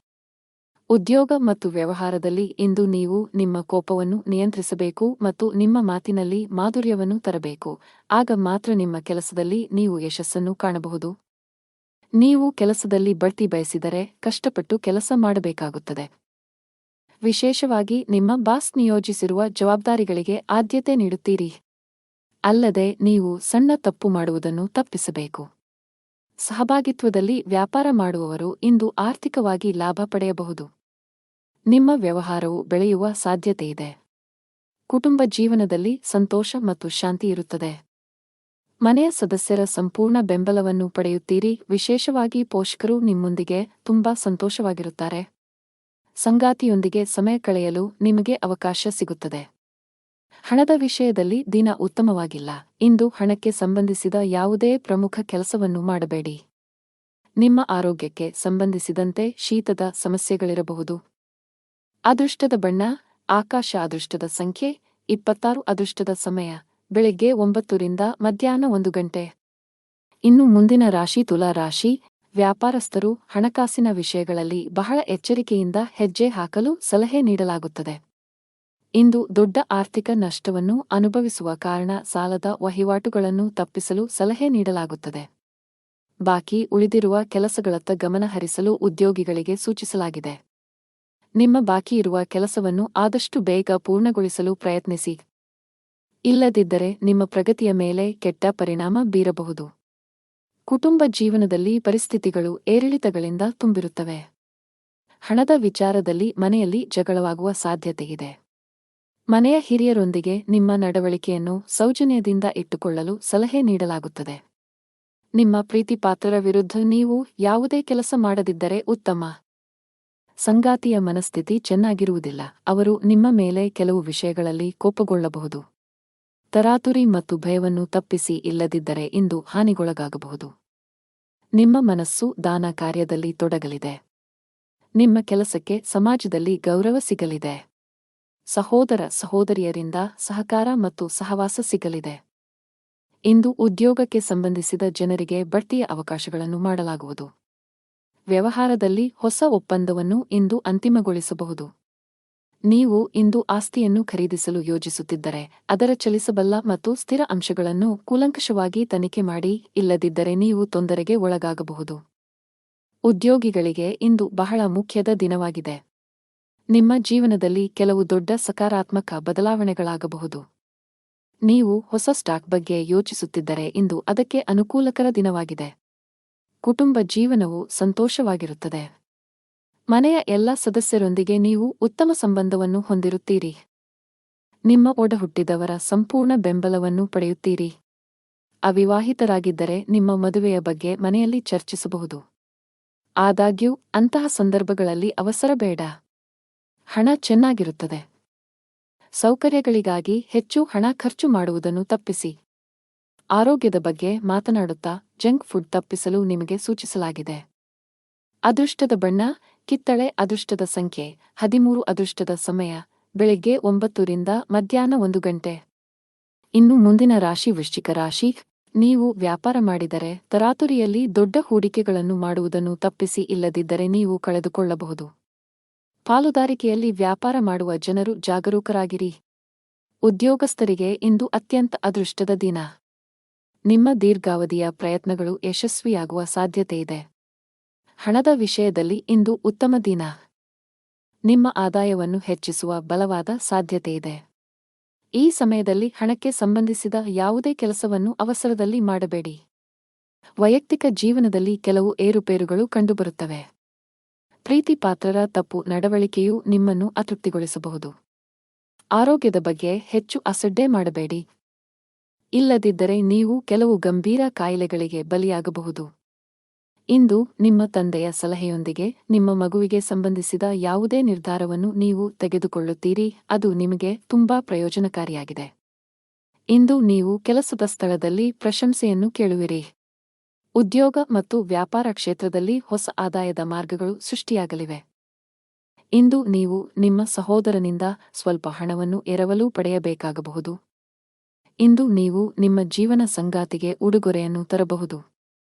ಉದ್ಯೋಗ ಮತ್ತು ವ್ಯವಹಾರದಲ್ಲಿ ಇಂದು ನೀವು ನಿಮ್ಮ ಕೋಪವನ್ನು ನಿಯಂತ್ರಿಸಬೇಕು ಮತ್ತು ನಿಮ್ಮ ಮಾತಿನಲ್ಲಿ ಮಾಧುರ್ಯವನ್ನು ತರಬೇಕು, ಆಗ ಮಾತ್ರ ನಿಮ್ಮ ಕೆಲಸದಲ್ಲಿ ನೀವು ಯಶಸ್ಸನ್ನು ಕಾಣಬಹುದು. ನೀವು ಕೆಲಸದಲ್ಲಿ ಬಡ್ತಿ ಬಯಸಿದರೆ ಕಷ್ಟಪಟ್ಟು ಕೆಲಸ ಮಾಡಬೇಕಾಗುತ್ತದೆ. ವಿಶೇಷವಾಗಿ ನಿಮ್ಮ ಬಾಸ್ ನಿಯೋಜಿಸಿರುವ ಜವಾಬ್ದಾರಿಗಳಿಗೆ ಆದ್ಯತೆ ನೀಡುತ್ತೀರಿ. ಅಲ್ಲದೆ ನೀವು ಸಣ್ಣ ತಪ್ಪು ಮಾಡುವುದನ್ನು ತಪ್ಪಿಸಬೇಕು. ಸಹಭಾಗಿತ್ವದಲ್ಲಿ ವ್ಯಾಪಾರ ಮಾಡುವವರು ಇಂದು ಆರ್ಥಿಕವಾಗಿ ಲಾಭ ಪಡೆಯಬಹುದು. ನಿಮ್ಮ ವ್ಯವಹಾರವು ಬೆಳೆಯುವ ಸಾಧ್ಯತೆಯಿದೆ. ಕುಟುಂಬ ಜೀವನದಲ್ಲಿ ಸಂತೋಷ ಮತ್ತು ಶಾಂತಿ ಇರುತ್ತದೆ. ಮನೆಯ ಸದಸ್ಯರ ಸಂಪೂರ್ಣ ಬೆಂಬಲವನ್ನು ಪಡೆಯುತ್ತೀರಿ, ವಿಶೇಷವಾಗಿ ಪೋಷಕರು ನಿಮ್ಮೊಂದಿಗೆ ತುಂಬಾ ಸಂತೋಷವಾಗಿರುತ್ತಾರೆ. ಸಂಗಾತಿಯೊಂದಿಗೆ ಸಮಯ ಕಳೆಯಲು ನಿಮಗೆ ಅವಕಾಶ ಸಿಗುತ್ತದೆ. ಹಣದ ವಿಷಯದಲ್ಲಿ ದಿನ ಉತ್ತಮವಾಗಿಲ್ಲ. ಇಂದು ಹಣಕ್ಕೆ ಸಂಬಂಧಿಸಿದ ಯಾವುದೇ ಪ್ರಮುಖ ಕೆಲಸವನ್ನು ಮಾಡಬೇಡಿ. ನಿಮ್ಮ ಆರೋಗ್ಯಕ್ಕೆ ಸಂಬಂಧಿಸಿದಂತೆ ಶೀತದ ಸಮಸ್ಯೆಗಳಿರಬಹುದು. ಅದೃಷ್ಟದ ಬಣ್ಣ ಆಕಾಶ. ಅದೃಷ್ಟದ ಸಂಖ್ಯೆ 26. ಅದೃಷ್ಟದ ಸಮಯ ಬೆಳಗ್ಗೆ 9 ರಿಂದ ಮಧ್ಯಾಹ್ನ 1 ಇನ್ನು ಮುಂದಿನ ರಾಶಿ ತುಲಾ ರಾಶಿ. ವ್ಯಾಪಾರಸ್ಥರು ಹಣಕಾಸಿನ ವಿಷಯಗಳಲ್ಲಿ ಬಹಳ ಎಚ್ಚರಿಕೆಯಿಂದ ಹೆಜ್ಜೆ ಹಾಕಲು ಸಲಹೆ ನೀಡಲಾಗುತ್ತದೆ. ಇಂದು ದೊಡ್ಡ ಆರ್ಥಿಕ ನಷ್ಟವನ್ನು ಅನುಭವಿಸುವ ಕಾರಣ ಸಾಲದ ವಹಿವಾಟುಗಳನ್ನು ತಪ್ಪಿಸಲು ಸಲಹೆ ನೀಡಲಾಗುತ್ತದೆ. ಬಾಕಿ ಉಳಿದಿರುವ ಕೆಲಸಗಳತ್ತ ಗಮನ ಹರಿಸಲು ಉದ್ಯೋಗಿಗಳಿಗೆ ಸೂಚಿಸಲಾಗಿದೆ. ನಿಮ್ಮ ಬಾಕಿಯಿರುವ ಕೆಲಸವನ್ನು ಆದಷ್ಟು ಬೇಗ ಪೂರ್ಣಗೊಳಿಸಲು ಪ್ರಯತ್ನಿಸಿ, ಇಲ್ಲದಿದ್ದರೆ ನಿಮ್ಮ ಪ್ರಗತಿಯ ಮೇಲೆ ಕೆಟ್ಟ ಪರಿಣಾಮ ಬೀರಬಹುದು. ಕುಟುಂಬ ಜೀವನದಲ್ಲಿ ಪರಿಸ್ಥಿತಿಗಳು ಏರಿಳಿತಗಳಿಂದ ತುಂಬಿರುತ್ತವೆ. ಹಣದ ವಿಚಾರದಲ್ಲಿ ಮನೆಯಲ್ಲಿ ಜಗಳವಾಗುವ ಸಾಧ್ಯತೆಯಿದೆ. ಮನೆಯ ಹಿರಿಯರೊಂದಿಗೆ ನಿಮ್ಮ ನಡವಳಿಕೆಯನ್ನು ಸೌಜನ್ಯದಿಂದ ಇಟ್ಟುಕೊಳ್ಳಲು ಸಲಹೆ ನೀಡಲಾಗುತ್ತದೆ. ನಿಮ್ಮ ಪ್ರೀತಿಪಾತ್ರರ ವಿರುದ್ಧ ನೀವು ಯಾವುದೇ ಕೆಲಸ ಮಾಡದಿದ್ದರೆ ಉತ್ತಮ. ಸಂಗಾತಿಯ ಮನಸ್ಥಿತಿ ಚೆನ್ನಾಗಿರುವುದಿಲ್ಲ, ಅವರು ನಿಮ್ಮ ಮೇಲೆ ಕೆಲವು ವಿಷಯಗಳಲ್ಲಿ ಕೋಪಗೊಳ್ಳಬಹುದು. ತರಾತುರಿ ಮತ್ತು ಭಯವನ್ನು ತಪ್ಪಿಸಿ, ಇಲ್ಲದಿದ್ದರೆ ಇಂದು ಹಾನಿಗೊಳಗಾಗಬಹುದು. ನಿಮ್ಮ ಮನಸ್ಸು ದಾನ ಕಾರ್ಯದಲ್ಲಿ ತೊಡಗಲಿದೆ. ನಿಮ್ಮ ಕೆಲಸಕ್ಕೆ ಸಮಾಜದಲ್ಲಿ ಗೌರವ ಸಿಗಲಿದೆ. ಸಹೋದರ ಸಹೋದರಿಯರಿಂದ ಸಹಕಾರ ಮತ್ತು ಸಹವಾಸ ಸಿಗಲಿದೆ. ಇಂದು ಉದ್ಯೋಗಕ್ಕೆ ಸಂಬಂಧಿಸಿದ ಜನರಿಗೆ ಬಡ್ತಿಯ ಅವಕಾಶಗಳನ್ನು ಮಾಡಲಾಗುವುದು. ವ್ಯವಹಾರದಲ್ಲಿ ಹೊಸ ಒಪ್ಪಂದವನ್ನು ಇಂದು ಅಂತಿಮಗೊಳಿಸಬಹುದು. ನೀವು ಇಂದು ಆಸ್ತಿಯನ್ನು ಖರೀದಿಸಲು ಯೋಜಿಸುತ್ತಿದ್ದರೆ ಅದರ ಚಲಿಸಬಲ್ಲ ಮತ್ತು ಸ್ಥಿರ ಅಂಶಗಳನ್ನು ಕೂಲಂಕಷವಾಗಿ ತನಿಖೆ ಮಾಡಿ, ಇಲ್ಲದಿದ್ದರೆ ನೀವು ತೊಂದರೆಗೆ ಒಳಗಾಗಬಹುದು. ಉದ್ಯೋಗಿಗಳಿಗೆ ಇಂದು ಬಹಳ ಮುಖ್ಯದ ದಿನವಾಗಿದೆ. ನಿಮ್ಮ ಜೀವನದಲ್ಲಿ ಕೆಲವು ದೊಡ್ಡ ಸಕಾರಾತ್ಮಕ ಬದಲಾವಣೆಗಳಾಗಬಹುದು. ನೀವು ಹೊಸ ಸ್ಟಾಕ್ ಬಗ್ಗೆ ಯೋಚಿಸುತ್ತಿದ್ದರೆ ಇಂದು ಅದಕ್ಕೆ ಅನುಕೂಲಕರ ದಿನವಾಗಿದೆ. ಕುಟುಂಬ ಜೀವನವು ಸಂತೋಷವಾಗಿರುತ್ತದೆ. ಮನೆಯ ಎಲ್ಲ ಸದಸ್ಯರೊಂದಿಗೆ ನೀವು ಉತ್ತಮ ಸಂಬಂಧವನ್ನು ಹೊಂದಿರುತ್ತೀರಿ. ನಿಮ್ಮ ಒಡಹುಟ್ಟಿದವರ ಸಂಪೂರ್ಣ ಬೆಂಬಲವನ್ನು ಪಡೆಯುತ್ತೀರಿ. ಅವಿವಾಹಿತರಾಗಿದ್ದರೆ ನಿಮ್ಮ ಮದುವೆಯ ಬಗ್ಗೆ ಮನೆಯಲ್ಲಿ ಚರ್ಚಿಸಬಹುದು. ಆದಾಗ್ಯೂ ಅಂತಹ ಸಂದರ್ಭಗಳಲ್ಲಿ ಅವಸರ ಬೇಡ. ಹಣ ಚೆನ್ನಾಗಿರುತ್ತದೆ. ಸೌಕರ್ಯಗಳಿಗಾಗಿ ಹೆಚ್ಚು ಹಣ ಖರ್ಚು ಮಾಡುವುದನ್ನು ತಪ್ಪಿಸಿ. ಆರೋಗ್ಯದ ಬಗ್ಗೆ ಮಾತನಾಡುತ್ತಾ ಜಂಕ್ ಫುಡ್ ತಪ್ಪಿಸಲು ನಿಮಗೆ ಸೂಚಿಸಲಾಗಿದೆ. ಅದೃಷ್ಟದ ಬಣ್ಣ ಕಿತ್ತಳೆ. ಅದೃಷ್ಟದ ಸಂಖ್ಯೆ 13. ಅದೃಷ್ಟದ ಸಮಯ ಬೆಳಿಗ್ಗೆ 9 ರಿಂದ ಮಧ್ಯಾಹ್ನ 1 ಗಂಟೆ. ಇನ್ನು ಮುಂದಿನ ರಾಶಿ ವೃಶ್ಚಿಕ ರಾಶಿ. ನೀವು ವ್ಯಾಪಾರ ಮಾಡಿದರೆ ತರಾತುರಿಯಲ್ಲಿ ದೊಡ್ಡ ಹೂಡಿಕೆಗಳನ್ನು ಮಾಡುವುದನ್ನು ತಪ್ಪಿಸಿ, ಇಲ್ಲದಿದ್ದರೆ ನೀವು ಕಳೆದುಕೊಳ್ಳಬಹುದು. ಪಾಲುದಾರಿಕೆಯಲ್ಲಿ ವ್ಯಾಪಾರ ಮಾಡುವ ಜನರು ಜಾಗರೂಕರಾಗಿರಿ. ಉದ್ಯೋಗಸ್ಥರಿಗೆ ಇಂದು ಅತ್ಯಂತ ಅದೃಷ್ಟದ ದಿನ. ನಿಮ್ಮ ದೀರ್ಘಾವಧಿಯ ಪ್ರಯತ್ನಗಳು ಯಶಸ್ವಿಯಾಗುವ ಸಾಧ್ಯತೆಯಿದೆ. ಹಣದ ವಿಷಯದಲ್ಲಿ ಇಂದು ಉತ್ತಮ ದಿನ. ನಿಮ್ಮ ಆದಾಯವನ್ನು ಹೆಚ್ಚಿಸುವ ಬಲವಾದ ಸಾಧ್ಯತೆಯಿದೆ. ಈ ಸಮಯದಲ್ಲಿ ಹಣಕ್ಕೆ ಸಂಬಂಧಿಸಿದ ಯಾವುದೇ ಕೆಲಸವನ್ನು ಅವಸರದಲ್ಲಿ ಮಾಡಬೇಡಿ. ವೈಯಕ್ತಿಕ ಜೀವನದಲ್ಲಿ ಕೆಲವು ಏರುಪೇರುಗಳು ಕಂಡುಬರುತ್ತವೆ. ಪ್ರೀತಿಪಾತ್ರರ ತಪ್ಪು ನಡವಳಿಕೆಯು ನಿಮ್ಮನ್ನು ಅತೃಪ್ತಿಗೊಳಿಸಬಹುದು. ಆರೋಗ್ಯದ ಬಗ್ಗೆ ಹೆಚ್ಚು ಅಸಡ್ಡೆ ಮಾಡಬೇಡಿ. ಇಲ್ಲದಿದ್ದರೆ ನೀವು ಕೆಲವು ಗಂಭೀರ ಕಾಯಿಲೆಗಳಿಗೆ ಬಲಿಯಾಗಬಹುದು. ಇಂದು ನಿಮ್ಮ ತಂದೆಯ ಸಲಹೆಯೊಂದಿಗೆ ನಿಮ್ಮ ಮಗುವಿಗೆ ಸಂಬಂಧಿಸಿದ ಯಾವುದೇ ನಿರ್ಧಾರವನ್ನು ನೀವು ತೆಗೆದುಕೊಳ್ಳುತ್ತೀರಿ, ಅದು ನಿಮಗೆ ತುಂಬಾ ಪ್ರಯೋಜನಕಾರಿಯಾಗಿದೆ. ಇಂದು ನೀವು ಕೆಲಸದ ಸ್ಥಳದಲ್ಲಿ ಪ್ರಶಂಸೆಯನ್ನು ಕೇಳುವಿರಿ. ಉದ್ಯೋಗ ಮತ್ತು ವ್ಯಾಪಾರ ಕ್ಷೇತ್ರದಲ್ಲಿ ಹೊಸ ಆದಾಯದ ಮಾರ್ಗಗಳು ಸೃಷ್ಟಿಯಾಗಲಿವೆ. ಇಂದು ನೀವು ನಿಮ್ಮ ಸಹೋದರನಿಂದ ಸ್ವಲ್ಪ ಹಣವನ್ನು ಎರವಲು ಪಡೆಯಬೇಕಾಗಬಹುದು. ಇಂದು ನೀವು ನಿಮ್ಮ ಜೀವನ ಸಂಗಾತಿಗೆ ಉಡುಗೊರೆಯನ್ನು ತರಬಹುದು.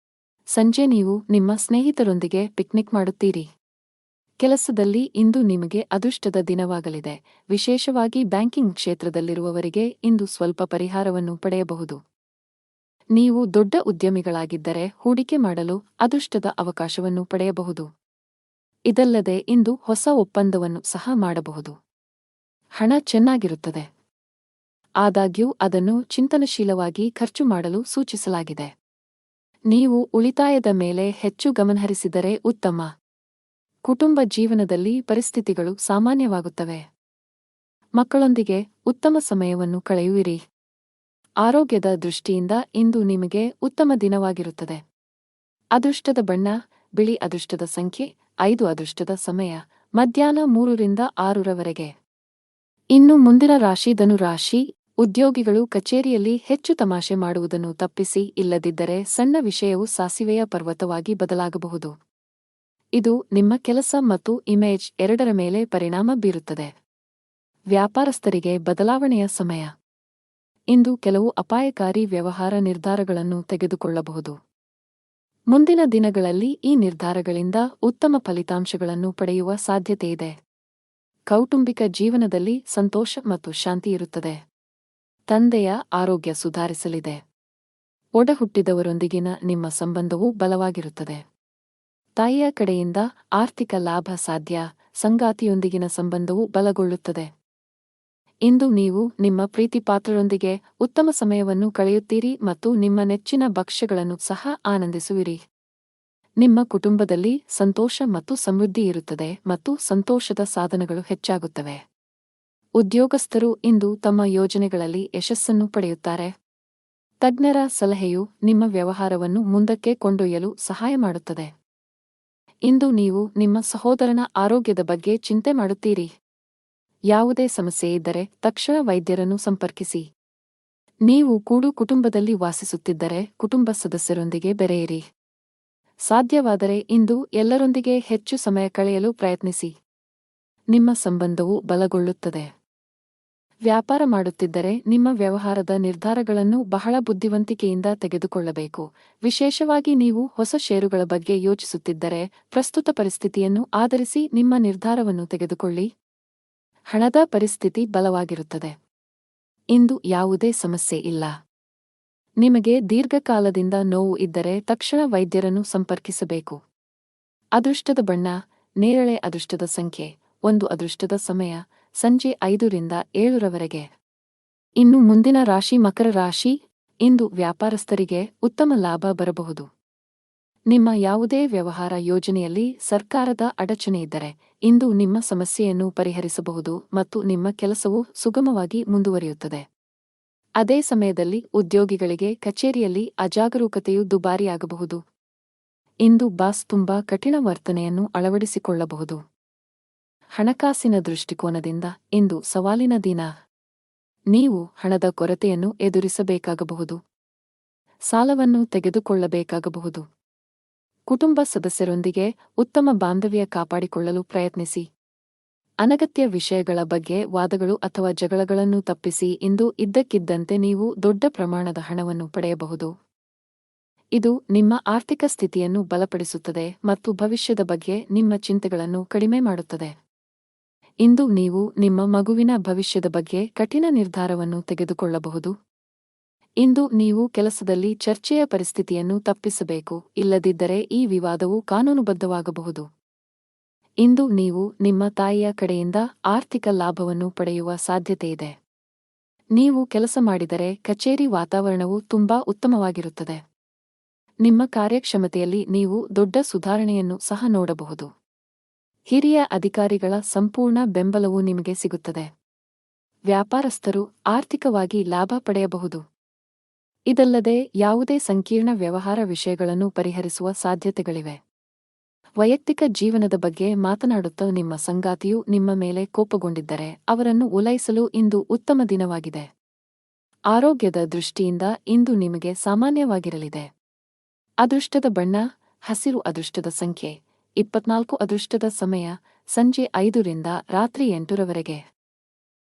ಸಂಜೆ ನೀವು ನಿಮ್ಮ ಸ್ನೇಹಿತರೊಂದಿಗೆ ಪಿಕ್ನಿಕ್ ಮಾಡುತ್ತೀರಿ. ಕೆಲಸದಲ್ಲಿ ಇಂದು ನಿಮಗೆ ಅದೃಷ್ಟದ ದಿನವಾಗಲಿದೆ. ವಿಶೇಷವಾಗಿ ಬ್ಯಾಂಕಿಂಗ್ ಕ್ಷೇತ್ರದಲ್ಲಿರುವವರಿಗೆ ಇಂದು ಸ್ವಲ್ಪ ಪರಿಹಾರವನ್ನು ಪಡೆಯಬಹುದು. ನೀವು ದೊಡ್ಡ ಉದ್ಯಮಿಗಳಾಗಿದ್ದರೆ ಹೂಡಿಕೆ ಮಾಡಲು ಅದೃಷ್ಟದ ಅವಕಾಶವನ್ನು ಪಡೆಯಬಹುದು. ಇದಲ್ಲದೆ ಇಂದು ಹೊಸ ಒಪ್ಪಂದವನ್ನು ಸಹ ಮಾಡಬಹುದು. ಹಣ ಚೆನ್ನಾಗಿರುತ್ತದೆ. ಆದಾಗ್ಯೂ ಅದನ್ನು ಚಿಂತನಶೀಲವಾಗಿ ಖರ್ಚು ಮಾಡಲು ಸೂಚಿಸಲಾಗಿದೆ. ನೀವು ಉಳಿತಾಯದ ಮೇಲೆ ಹೆಚ್ಚು ಗಮನಹರಿಸಿದರೆ ಉತ್ತಮ. ಕುಟುಂಬ ಜೀವನದಲ್ಲಿ ಪರಿಸ್ಥಿತಿಗಳು ಸಾಮಾನ್ಯವಾಗುತ್ತವೆ. ಮಕ್ಕಳೊಂದಿಗೆ ಉತ್ತಮ ಸಮಯವನ್ನು ಕಳೆಯುವಿರಿ. ಆರೋಗ್ಯದ ದೃಷ್ಟಿಯಿಂದ ಇಂದು ನಿಮಗೆ ಉತ್ತಮ ದಿನವಾಗಿರುತ್ತದೆ. ಅದೃಷ್ಟದ ಬಣ್ಣ ಬಿಳಿ. ಅದೃಷ್ಟದ ಸಂಖ್ಯೆ 5. ಅದೃಷ್ಟದ ಸಮಯ ಮಧ್ಯಾಹ್ನ 3 ರಿಂದ 6 ರವರೆಗೆ. ಇನ್ನು ಮುಂದಿನ ರಾಶಿ ಧನು ರಾಶಿ. ಉದ್ಯೋಗಿಗಳು ಕಚೇರಿಯಲ್ಲಿ ಹೆಚ್ಚು ತಮಾಷೆ ಮಾಡುವುದನ್ನು ತಪ್ಪಿಸಿ, ಇಲ್ಲದಿದ್ದರೆ ಸಣ್ಣ ವಿಷಯವು ಸಾಸಿವೆಯ ಪರ್ವತವಾಗಿ ಬದಲಾಗಬಹುದು. ಇದು ನಿಮ್ಮ ಕೆಲಸ ಮತ್ತು ಇಮೇಜ್ ಎರಡರ ಮೇಲೆ ಪರಿಣಾಮ ಬೀರುತ್ತದೆ. ವ್ಯಾಪಾರಸ್ಥರಿಗೆ ಬದಲಾವಣೆಯ ಸಮಯ. ಇಂದು ಕೆಲವು ಅಪಾಯಕಾರಿ ವ್ಯವಹಾರ ನಿರ್ಧಾರಗಳನ್ನು ತೆಗೆದುಕೊಳ್ಳಬಹುದು. ಮುಂದಿನ ದಿನಗಳಲ್ಲಿ ಈ ನಿರ್ಧಾರಗಳಿಂದ ಉತ್ತಮ ಫಲಿತಾಂಶಗಳನ್ನು ಪಡೆಯುವ ಸಾಧ್ಯತೆಯಿದೆ. ಕೌಟುಂಬಿಕ ಜೀವನದಲ್ಲಿ ಸಂತೋಷ ಮತ್ತು ಶಾಂತಿ ಇರುತ್ತದೆ. ತಂದೆಯ ಆರೋಗ್ಯ ಸುಧಾರಿಸಲಿದೆ. ಒಡಹುಟ್ಟಿದವರೊಂದಿಗಿನ ನಿಮ್ಮ ಸಂಬಂಧವು ಬಲವಾಗಿರುತ್ತದೆ. ತಾಯಿಯ ಕಡೆಯಿಂದ ಆರ್ಥಿಕ ಲಾಭ ಸಾಧ್ಯ. ಸಂಗಾತಿಯೊಂದಿಗಿನ ಸಂಬಂಧವು ಬಲಗೊಳ್ಳುತ್ತದೆ. ಇಂದು ನೀವು ನಿಮ್ಮ ಪ್ರೀತಿಪಾತ್ರರೊಂದಿಗೆ ಉತ್ತಮ ಸಮಯವನ್ನು ಕಳೆಯುತ್ತೀರಿ ಮತ್ತು ನಿಮ್ಮ ನೆಚ್ಚಿನ ಭಕ್ಷ್ಯಗಳನ್ನು ಸಹ ಆನಂದಿಸುವಿರಿ. ನಿಮ್ಮ ಕುಟುಂಬದಲ್ಲಿ ಸಂತೋಷ ಮತ್ತು ಸಮೃದ್ಧಿ ಇರುತ್ತದೆ ಮತ್ತು ಸಂತೋಷದ ಸಾಧನಗಳು ಹೆಚ್ಚಾಗುತ್ತವೆ. ಉದ್ಯೋಗಸ್ಥರು ಇಂದು ತಮ್ಮ ಯೋಜನೆಗಳಲ್ಲಿ ಯಶಸ್ಸನ್ನು ಪಡೆಯುತ್ತಾರೆ. ತಜ್ಞರ ಸಲಹೆಯು ನಿಮ್ಮ ವ್ಯವಹಾರವನ್ನು ಮುಂದಕ್ಕೆ ಕೊಂಡೊಯ್ಯಲು ಸಹಾಯ ಮಾಡುತ್ತದೆ. ಇಂದು ನೀವು ನಿಮ್ಮ ಸಹೋದರನ ಆರೋಗ್ಯದ ಬಗ್ಗೆ ಚಿಂತೆ ಮಾಡುತ್ತೀರಿ. ಯಾವುದೇ ಸಮಸ್ಯೆ ಇದ್ದರೆ ತಕ್ಷಣ ವೈದ್ಯರನ್ನು ಸಂಪರ್ಕಿಸಿ. ನೀವು ಕೂಡು ಕುಟುಂಬದಲ್ಲಿ ವಾಸಿಸುತ್ತಿದ್ದರೆ ಕುಟುಂಬ ಸದಸ್ಯರೊಂದಿಗೆ ಬೆರೆಯಿರಿ. ಸಾಧ್ಯವಾದರೆ ಇಂದು ಎಲ್ಲರೊಂದಿಗೆ ಹೆಚ್ಚು ಸಮಯ ಕಳೆಯಲು ಪ್ರಯತ್ನಿಸಿ. ನಿಮ್ಮ ಸಂಬಂಧವು ಬಲಗೊಳ್ಳುತ್ತದೆ. ವ್ಯಾಪಾರ ಮಾಡುತ್ತಿದ್ದರೆ ನಿಮ್ಮ ವ್ಯವಹಾರದ ನಿರ್ಧಾರಗಳನ್ನು ಬಹಳ ಬುದ್ಧಿವಂತಿಕೆಯಿಂದ ತೆಗೆದುಕೊಳ್ಳಬೇಕು. ವಿಶೇಷವಾಗಿ ನೀವು ಹೊಸ ಷೇರುಗಳ ಬಗ್ಗೆ ಯೋಚಿಸುತ್ತಿದ್ದರೆ ಪ್ರಸ್ತುತ ಪರಿಸ್ಥಿತಿಯನ್ನು ಆಧರಿಸಿ ನಿಮ್ಮ ನಿರ್ಧಾರವನ್ನು ತೆಗೆದುಕೊಳ್ಳಿ. ಹಣದ ಪರಿಸ್ಥಿತಿ ಬಲವಾಗಿರುತ್ತದೆ. ಇಂದು ಯಾವುದೇ ಸಮಸ್ಯೆ ಇಲ್ಲ. ನಿಮಗೆ ದೀರ್ಘಕಾಲದಿಂದ ನೋವು ಇದ್ದರೆ ತಕ್ಷಣ ವೈದ್ಯರನ್ನು ಸಂಪರ್ಕಿಸಬೇಕು. ಅದೃಷ್ಟದ ಬಣ್ಣ ನೇರಳೆ. ಅದೃಷ್ಟದ ಸಂಖ್ಯೆ 1. ಅದೃಷ್ಟದ ಸಮಯ ಸಂಜೆ 5 ರಿಂದ 7 ರವರೆಗೆ. ಇನ್ನು ಮುಂದಿನ ರಾಶಿ ಮಕರ ರಾಶಿ. ಇಂದು ವ್ಯಾಪಾರಸ್ಥರಿಗೆ ಉತ್ತಮ ಲಾಭ ಬರಬಹುದು. ನಿಮ್ಮ ಯಾವುದೇ ವ್ಯವಹಾರ ಯೋಜನೆಯಲ್ಲಿ ಸರ್ಕಾರದ ಅಡಚಣೆ ಇದ್ದರೆ ಇಂದು ನಿಮ್ಮ ಸಮಸ್ಯೆಯನ್ನು ಪರಿಹರಿಸಬಹುದು ಮತ್ತು ನಿಮ್ಮ ಕೆಲಸವು ಸುಗಮವಾಗಿ ಮುಂದುವರಿಯುತ್ತದೆ. ಅದೇ ಸಮಯದಲ್ಲಿ ಉದ್ಯೋಗಿಗಳಿಗೆ ಕಚೇರಿಯಲ್ಲಿ ಅಜಾಗರೂಕತೆಯು ದುಬಾರಿಯಾಗಬಹುದು. ಇಂದು ಬಾಸ್ ತುಂಬಾ ಕಠಿಣ ವರ್ತನೆಯನ್ನು ಅಳವಡಿಸಿಕೊಳ್ಳಬಹುದು. ಹಣಕಾಸಿನ ದೃಷ್ಟಿಕೋನದಿಂದ ಇಂದು ಸವಾಲಿನ ದಿನ. ನೀವು ಹಣದ ಕೊರತೆಯನ್ನು ಎದುರಿಸಬೇಕಾಗಬಹುದು. ಸಾಲವನ್ನು ತೆಗೆದುಕೊಳ್ಳಬೇಕಾಗಬಹುದು. ಕುಟುಂಬ ಸದಸ್ಯರೊಂದಿಗೆ ಉತ್ತಮ ಬಾಂಧವ್ಯ ಕಾಪಾಡಿಕೊಳ್ಳಲು ಪ್ರಯತ್ನಿಸಿ. ಅನಗತ್ಯ ವಿಷಯಗಳ ಬಗ್ಗೆ ವಾದಗಳು ಅಥವಾ ಜಗಳಗಳನ್ನು ತಪ್ಪಿಸಿ. ಇಂದು ಇದ್ದಕ್ಕಿದ್ದಂತೆ ನೀವು ದೊಡ್ಡ ಪ್ರಮಾಣದ ಹಣವನ್ನು ಪಡೆಯಬಹುದು. ಇದು ನಿಮ್ಮ ಆರ್ಥಿಕ ಸ್ಥಿತಿಯನ್ನು ಬಲಪಡಿಸುತ್ತದೆ ಮತ್ತು ಭವಿಷ್ಯದ ಬಗ್ಗೆ ನಿಮ್ಮ ಚಿಂತೆಗಳನ್ನು ಕಡಿಮೆ ಮಾಡುತ್ತದೆ. ಇಂದು ನೀವು ನಿಮ್ಮ ಮಗುವಿನ ಭವಿಷ್ಯದ ಬಗ್ಗೆ ಕಠಿಣ ನಿರ್ಧಾರವನ್ನು ತೆಗೆದುಕೊಳ್ಳಬಹುದು. ಇಂದು ನೀವು ಕೆಲಸದಲ್ಲಿ ಚರ್ಚೆಯ ಪರಿಸ್ಥಿತಿಯನ್ನು ತಪ್ಪಿಸಬೇಕು, ಇಲ್ಲದಿದ್ದರೆ ಈ ವಿವಾದವು ಕಾನೂನುಬದ್ಧವಾಗಬಹುದು. ಇಂದು ನೀವು ನಿಮ್ಮ ತಾಯಿಯ ಕಡೆಯಿಂದ ಆರ್ಥಿಕ ಲಾಭವನ್ನು ಪಡೆಯುವ ಸಾಧ್ಯತೆಯಿದೆ. ನೀವು ಕೆಲಸ ಮಾಡಿದರೆ ಕಚೇರಿ ವಾತಾವರಣವು ತುಂಬಾ ಉತ್ತಮವಾಗಿರುತ್ತದೆ. ನಿಮ್ಮ ಕಾರ್ಯಕ್ಷಮತೆಯಲ್ಲಿ ನೀವು ದೊಡ್ಡ ಸುಧಾರಣೆಯನ್ನು ಸಹ ನೋಡಬಹುದು. ಹಿರಿಯ ಅಧಿಕಾರಿಗಳ ಸಂಪೂರ್ಣ ಬೆಂಬಲವು ನಿಮಗೆ ಸಿಗುತ್ತದೆ. ವ್ಯಾಪಾರಸ್ಥರು ಆರ್ಥಿಕವಾಗಿ ಲಾಭ ಪಡೆಯಬಹುದು. ಇದಲ್ಲದೆ ಯಾವುದೇ ಸಂಕೀರ್ಣ ವ್ಯವಹಾರ ವಿಷಯಗಳನ್ನು ಪರಿಹರಿಸುವ ಸಾಧ್ಯತೆಗಳಿವೆ. ವೈಯಕ್ತಿಕ ಜೀವನದ ಬಗ್ಗೆ ಮಾತನಾಡುತ್ತಾ ನಿಮ್ಮ ಸಂಗಾತಿಯು ನಿಮ್ಮ ಮೇಲೆ ಕೋಪಗೊಂಡಿದ್ದರೆ ಅವರನ್ನು ಓಲೈಸಲು ಇಂದು ಉತ್ತಮ ದಿನವಾಗಿದೆ. ಆರೋಗ್ಯದ ದೃಷ್ಟಿಯಿಂದ ಇಂದು ನಿಮಗೆ ಸಾಮಾನ್ಯವಾಗಿರಲಿದೆ. ಅದೃಷ್ಟದ ಬಣ್ಣ ಹಸಿರು. ಅದೃಷ್ಟದ ಸಂಖ್ಯೆ 24. ಅದೃಷ್ಟದ ಸಮಯ ಸಂಜೆ 5 ರಿಂದ ರಾತ್ರಿ 8 ರವರೆಗೆ.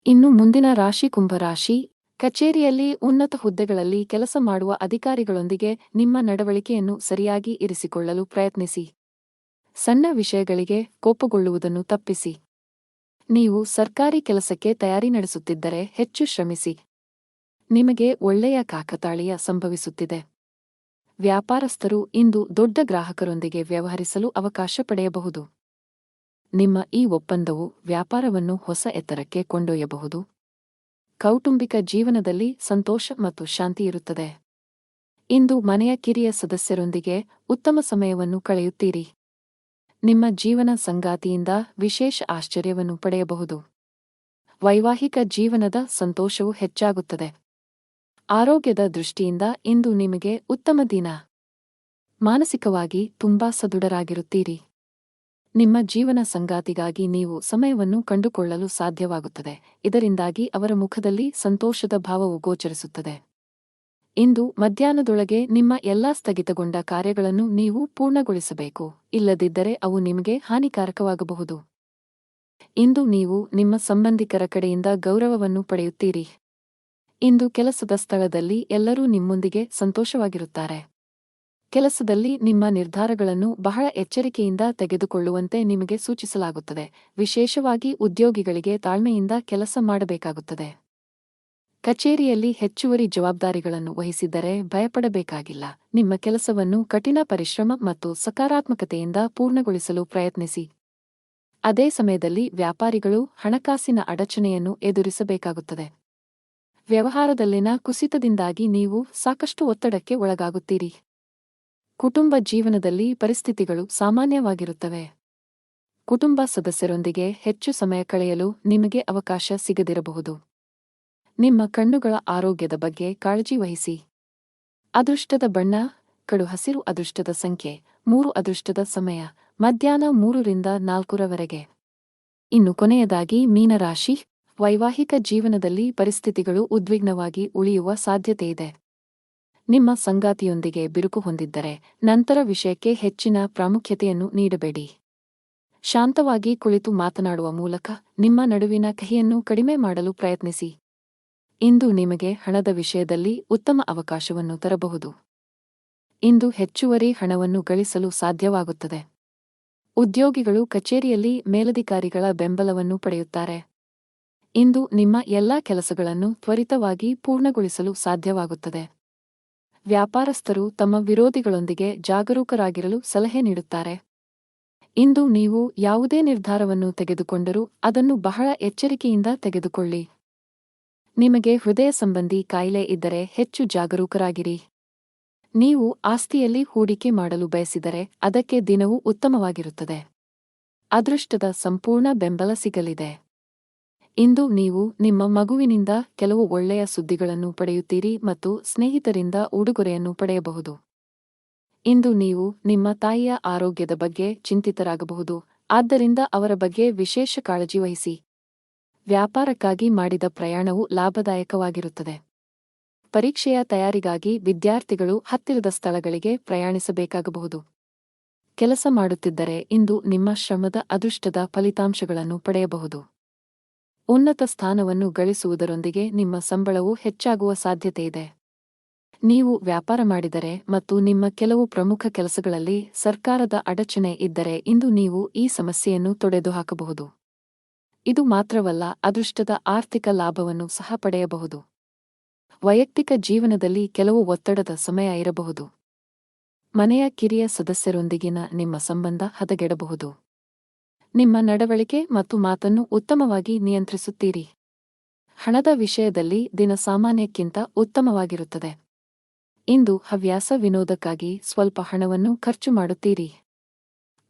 ಇನ್ನು ಮುಂದಿನ ರಾಶಿ ಕುಂಭರಾಶಿ. ಕಚೇರಿಯಲ್ಲಿ ಉನ್ನತ ಹುದ್ದೆಗಳಲ್ಲಿ ಕೆಲಸ ಮಾಡುವ ಅಧಿಕಾರಿಗಳೊಂದಿಗೆ ನಿಮ್ಮ ನಡವಳಿಕೆಯನ್ನು ಸರಿಯಾಗಿ ಇರಿಸಿಕೊಳ್ಳಲು ಪ್ರಯತ್ನಿಸಿ. ಸಣ್ಣ ವಿಷಯಗಳಿಗೆ ಕೋಪಗೊಳ್ಳುವುದನ್ನು ತಪ್ಪಿಸಿ. ನೀವು ಸರ್ಕಾರಿ ಕೆಲಸಕ್ಕೆ ತಯಾರಿ ನಡೆಸುತ್ತಿದ್ದರೆ ಹೆಚ್ಚು ಶ್ರಮಿಸಿ. ನಿಮಗೆ ಒಳ್ಳೆಯ ಕಾಕತಾಳೀಯ ಸಂಭವಿಸುತ್ತಿದೆ. ವ್ಯಾಪಾರಸ್ಥರು ಇಂದು ದೊಡ್ಡ ಗ್ರಾಹಕರೊಂದಿಗೆ ವ್ಯವಹರಿಸಲು ಅವಕಾಶ ಪಡೆಯಬಹುದು. ನಿಮ್ಮ ಈ ಒಪ್ಪಂದವು ವ್ಯಾಪಾರವನ್ನು ಹೊಸ ಎತ್ತರಕ್ಕೆ ಕೊಂಡೊಯ್ಯಬಹುದು. ಕೌಟುಂಬಿಕ ಜೀವನದಲ್ಲಿ ಸಂತೋಷ ಮತ್ತು ಶಾಂತಿ ಇರುತ್ತದೆ. ಇಂದು ಮನೆಯ ಕಿರಿಯ ಸದಸ್ಯರೊಂದಿಗೆ ಉತ್ತಮ ಸಮಯವನ್ನು ಕಳೆಯುತ್ತೀರಿ. ನಿಮ್ಮ ಜೀವನ ಸಂಗಾತಿಯಿಂದ ವಿಶೇಷ ಆಶ್ಚರ್ಯವನ್ನು ಪಡೆಯಬಹುದು. ವೈವಾಹಿಕ ಜೀವನದ ಸಂತೋಷವು ಹೆಚ್ಚಾಗುತ್ತದೆ. ಆರೋಗ್ಯದ ದೃಷ್ಟಿಯಿಂದ ಇಂದು ನಿಮಗೆ ಉತ್ತಮ ದಿನ. ಮಾನಸಿಕವಾಗಿ ತುಂಬಾ ಸದೃಢರಾಗಿರುತ್ತೀರಿ. ನಿಮ್ಮ ಜೀವನ ಸಂಗಾತಿಗಾಗಿ ನೀವು ಸಮಯವನ್ನು ಕಂಡುಕೊಳ್ಳಲು ಸಾಧ್ಯವಾಗುತ್ತದೆ. ಇದರಿಂದಾಗಿ ಅವರ ಮುಖದಲ್ಲಿ ಸಂತೋಷದ ಭಾವವು ಗೋಚರಿಸುತ್ತದೆ. ಇಂದು ಮಧ್ಯಾಹ್ನದೊಳಗೆ ನಿಮ್ಮ ಎಲ್ಲಾ ಸ್ಥಗಿತಗೊಂಡ ಕಾರ್ಯಗಳನ್ನು ನೀವು ಪೂರ್ಣಗೊಳಿಸಬೇಕು, ಇಲ್ಲದಿದ್ದರೆ ಅವು ನಿಮಗೆ ಹಾನಿಕಾರಕವಾಗಬಹುದು. ಇಂದು ನೀವು ನಿಮ್ಮ ಸಂಬಂಧಿಕರ ಕಡೆಯಿಂದ ಗೌರವವನ್ನು ಪಡೆಯುತ್ತೀರಿ. ಇಂದು ಕೆಲಸದ ಸ್ಥಳದಲ್ಲಿ ಎಲ್ಲರೂ ನಿಮ್ಮೊಂದಿಗೆ ಸಂತೋಷವಾಗಿರುತ್ತಾರೆ. ಕೆಲಸದಲ್ಲಿ ನಿಮ್ಮ ನಿರ್ಧಾರಗಳನ್ನು ಬಹಳ ಎಚ್ಚರಿಕೆಯಿಂದ ತೆಗೆದುಕೊಳ್ಳುವಂತೆ ನಿಮಗೆ ಸೂಚಿಸಲಾಗುತ್ತದೆ. ವಿಶೇಷವಾಗಿ ಉದ್ಯೋಗಿಗಳಿಗೆ ತಾಳ್ಮೆಯಿಂದ ಕೆಲಸ ಮಾಡಬೇಕಾಗುತ್ತದೆ. ಕಚೇರಿಯಲ್ಲಿ ಹೆಚ್ಚುವರಿ ಜವಾಬ್ದಾರಿಗಳನ್ನು ವಹಿಸಿದ್ದರೆ ಭಯಪಡಬೇಕಾಗಿಲ್ಲ. ನಿಮ್ಮ ಕೆಲಸವನ್ನು ಕಠಿಣ ಪರಿಶ್ರಮ ಮತ್ತು ಸಕಾರಾತ್ಮಕತೆಯಿಂದ ಪೂರ್ಣಗೊಳಿಸಲು ಪ್ರಯತ್ನಿಸಿ. ಅದೇ ಸಮಯದಲ್ಲಿ ವ್ಯಾಪಾರಿಗಳು ಹಣಕಾಸಿನ ಅಡಚಣೆಯನ್ನು ಎದುರಿಸಬೇಕಾಗುತ್ತದೆ. ವ್ಯವಹಾರದಲ್ಲಿನ ಕುಸಿತದಿಂದಾಗಿ ನೀವು ಸಾಕಷ್ಟು ಒತ್ತಡಕ್ಕೆ ಒಳಗಾಗುತ್ತೀರಿ. ಕುಟುಂಬ ಜೀವನದಲ್ಲಿ ಪರಿಸ್ಥಿತಿಗಳು ಸಾಮಾನ್ಯವಾಗಿರುತ್ತವೆ. ಕುಟುಂಬ ಸದಸ್ಯರೊಂದಿಗೆ ಹೆಚ್ಚು ಸಮಯ ಕಳೆಯಲು ನಿಮಗೆ ಅವಕಾಶ ಸಿಗದಿರಬಹುದು. ನಿಮ್ಮ ಕಣ್ಣುಗಳ ಆರೋಗ್ಯದ ಬಗ್ಗೆ ಕಾಳಜಿ ವಹಿಸಿ. ಅದೃಷ್ಟದ ಬಣ್ಣ ಕಡು ಹಸಿರು. ಅದೃಷ್ಟದ ಸಂಖ್ಯೆ 3. ಅದೃಷ್ಟದ ಸಮಯ ಮಧ್ಯಾಹ್ನ 3 ರಿಂದ 4 ರವರೆಗೆ. ಇನ್ನು ಕೊನೆಯದಾಗಿ ಮೀನರಾಶಿ. ವೈವಾಹಿಕ ಜೀವನದಲ್ಲಿ ಪರಿಸ್ಥಿತಿಗಳು ಉದ್ವಿಗ್ನವಾಗಿ ಉಳಿಯುವ ಸಾಧ್ಯತೆಯಿದೆ. ನಿಮ್ಮ ಸಂಗಾತಿಯೊಂದಿಗೆ ಬಿರುಕು ಹೊಂದಿದ್ದರೆ ನಂತರ ವಿಷಯಕ್ಕೆ ಹೆಚ್ಚಿನ ಪ್ರಾಮುಖ್ಯತೆಯನ್ನು ನೀಡಬೇಡಿ. ಶಾಂತವಾಗಿ ಕುಳಿತು ಮಾತನಾಡುವ ಮೂಲಕ ನಿಮ್ಮ ನಡುವಿನ ಕಹಿಯನ್ನು ಕಡಿಮೆ ಮಾಡಲು ಪ್ರಯತ್ನಿಸಿ. ಇಂದು ನಿಮಗೆ ಹಣದ ವಿಷಯದಲ್ಲಿ ಉತ್ತಮ ಅವಕಾಶವನ್ನು ತರಬಹುದು. ಇಂದು ಹೆಚ್ಚುವರಿ ಹಣವನ್ನು ಗಳಿಸಲು ಸಾಧ್ಯವಾಗುತ್ತದೆ. ಉದ್ಯೋಗಿಗಳು ಕಚೇರಿಯಲ್ಲಿ ಮೇಲಧಿಕಾರಿಗಳ ಬೆಂಬಲವನ್ನು ಪಡೆಯುತ್ತಾರೆ. ಇಂದು ನಿಮ್ಮ ಎಲ್ಲಾ ಕೆಲಸಗಳನ್ನು ತ್ವರಿತವಾಗಿ ಪೂರ್ಣಗೊಳಿಸಲು ಸಾಧ್ಯವಾಗುತ್ತದೆ. ವ್ಯಾಪಾರಸ್ಥರು ತಮ್ಮ ವಿರೋಧಿಗಳೊಂದಿಗೆ ಜಾಗರೂಕರಾಗಿರಲು ಸಲಹೆ ನೀಡುತ್ತಾರೆ. ಇಂದು ನೀವು ಯಾವುದೇ ನಿರ್ಧಾರವನ್ನು ತೆಗೆದುಕೊಂಡರೂ ಅದನ್ನು ಬಹಳ ಎಚ್ಚರಿಕೆಯಿಂದ ತೆಗೆದುಕೊಳ್ಳಿ. ನಿಮಗೆ ಹೃದಯ ಸಂಬಂಧಿ ಕಾಯಿಲೆ ಇದ್ದರೆ ಹೆಚ್ಚು ಜಾಗರೂಕರಾಗಿರಿ. ನೀವು ಆಸ್ತಿಯಲ್ಲಿ ಹೂಡಿಕೆ ಮಾಡಲು ಬಯಸಿದರೆ ಅದಕ್ಕೆ ದಿನವೂ ಉತ್ತಮವಾಗಿರುತ್ತದೆ. ಅದೃಷ್ಟದ ಸಂಪೂರ್ಣ ಬೆಂಬಲ ಸಿಗಲಿದೆ. ಇಂದು ನೀವು ನಿಮ್ಮ ಮಗುವಿನಿಂದ ಕೆಲವು ಒಳ್ಳೆಯ ಸುದ್ದಿಗಳನ್ನು ಪಡೆಯುತ್ತೀರಿ ಮತ್ತು ಸ್ನೇಹಿತರಿಂದ ಉಡುಗೊರೆಯನ್ನು ಪಡೆಯಬಹುದು. ಇಂದು ನೀವು ನಿಮ್ಮ ತಾಯಿಯ ಆರೋಗ್ಯದ ಬಗ್ಗೆ ಚಿಂತಿತರಾಗಬಹುದು, ಆದ್ದರಿಂದ ಅವರ ಬಗ್ಗೆ ವಿಶೇಷ ಕಾಳಜಿ ವಹಿಸಿ. ವ್ಯಾಪಾರಕ್ಕಾಗಿ ಮಾಡಿದ ಪ್ರಯಾಣವು ಲಾಭದಾಯಕವಾಗಿರುತ್ತದೆ. ಪರೀಕ್ಷೆಯ ತಯಾರಿಗಾಗಿ ವಿದ್ಯಾರ್ಥಿಗಳು ಹತ್ತಿರದ ಸ್ಥಳಗಳಿಗೆ ಪ್ರಯಾಣಿಸಬೇಕಾಗಬಹುದು. ಕೆಲಸ ಮಾಡುತ್ತಿದ್ದರೆ ಇಂದು ನಿಮ್ಮ ಶ್ರಮದ ಅದೃಷ್ಟದ ಫಲಿತಾಂಶಗಳನ್ನು ಪಡೆಯಬಹುದು. ಉನ್ನತ ಸ್ಥಾನವನ್ನು ಗಳಿಸುವುದರೊಂದಿಗೆ ನಿಮ್ಮ ಸಂಬಳವು ಹೆಚ್ಚಾಗುವ ಸಾಧ್ಯತೆಯಿದೆ. ನೀವು ವ್ಯಾಪಾರ ಮಾಡಿದರೆ ಮತ್ತು ನಿಮ್ಮ ಕೆಲವು ಪ್ರಮುಖ ಕೆಲಸಗಳಲ್ಲಿ ಸರ್ಕಾರದ ಅಡಚಣೆ ಇದ್ದರೆ ಇಂದು ನೀವು ಈ ಸಮಸ್ಯೆಯನ್ನು ತೊಡೆದುಹಾಕಬಹುದು. ಇದು ಮಾತ್ರವಲ್ಲ, ಅದೃಷ್ಟದ ಆರ್ಥಿಕ ಲಾಭವನ್ನು ಸಹ ಪಡೆಯಬಹುದು. ವೈಯಕ್ತಿಕ ಜೀವನದಲ್ಲಿ ಕೆಲವು ಒತ್ತಡದ ಸಮಯ ಇರಬಹುದು. ಮನೆಯ ಕಿರಿಯ ಸದಸ್ಯರೊಂದಿಗಿನ ನಿಮ್ಮ ಸಂಬಂಧ ಹದಗೆಡಬಹುದು. ನಿಮ್ಮ ನಡವಳಿಕೆ ಮತ್ತು ಮಾತನ್ನು ಉತ್ತಮವಾಗಿ ನಿಯಂತ್ರಿಸುತ್ತೀರಿ. ಹಣದ ವಿಷಯದಲ್ಲಿ ದಿನ ಸಾಮಾನ್ಯಕ್ಕಿಂತ ಉತ್ತಮವಾಗಿರುತ್ತದೆ. ಇಂದು ಹವ್ಯಾಸ ವಿನೋದಕ್ಕಾಗಿ ಸ್ವಲ್ಪ ಹಣವನ್ನು ಖರ್ಚು ಮಾಡುತ್ತೀರಿ.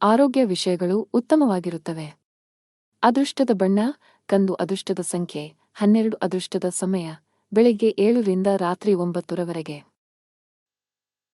ಆರೋಗ್ಯ ವಿಷಯಗಳು ಉತ್ತಮವಾಗಿರುತ್ತವೆ. ಅದೃಷ್ಟದ ಬಣ್ಣ ಕಂದು. ಅದೃಷ್ಟದ ಸಂಖ್ಯೆ 12. ಅದೃಷ್ಟದ ಸಮಯ ಬೆಳಿಗ್ಗೆ 7 ರಿಂದ ರಾತ್ರಿ 9 ರವರೆಗೆ.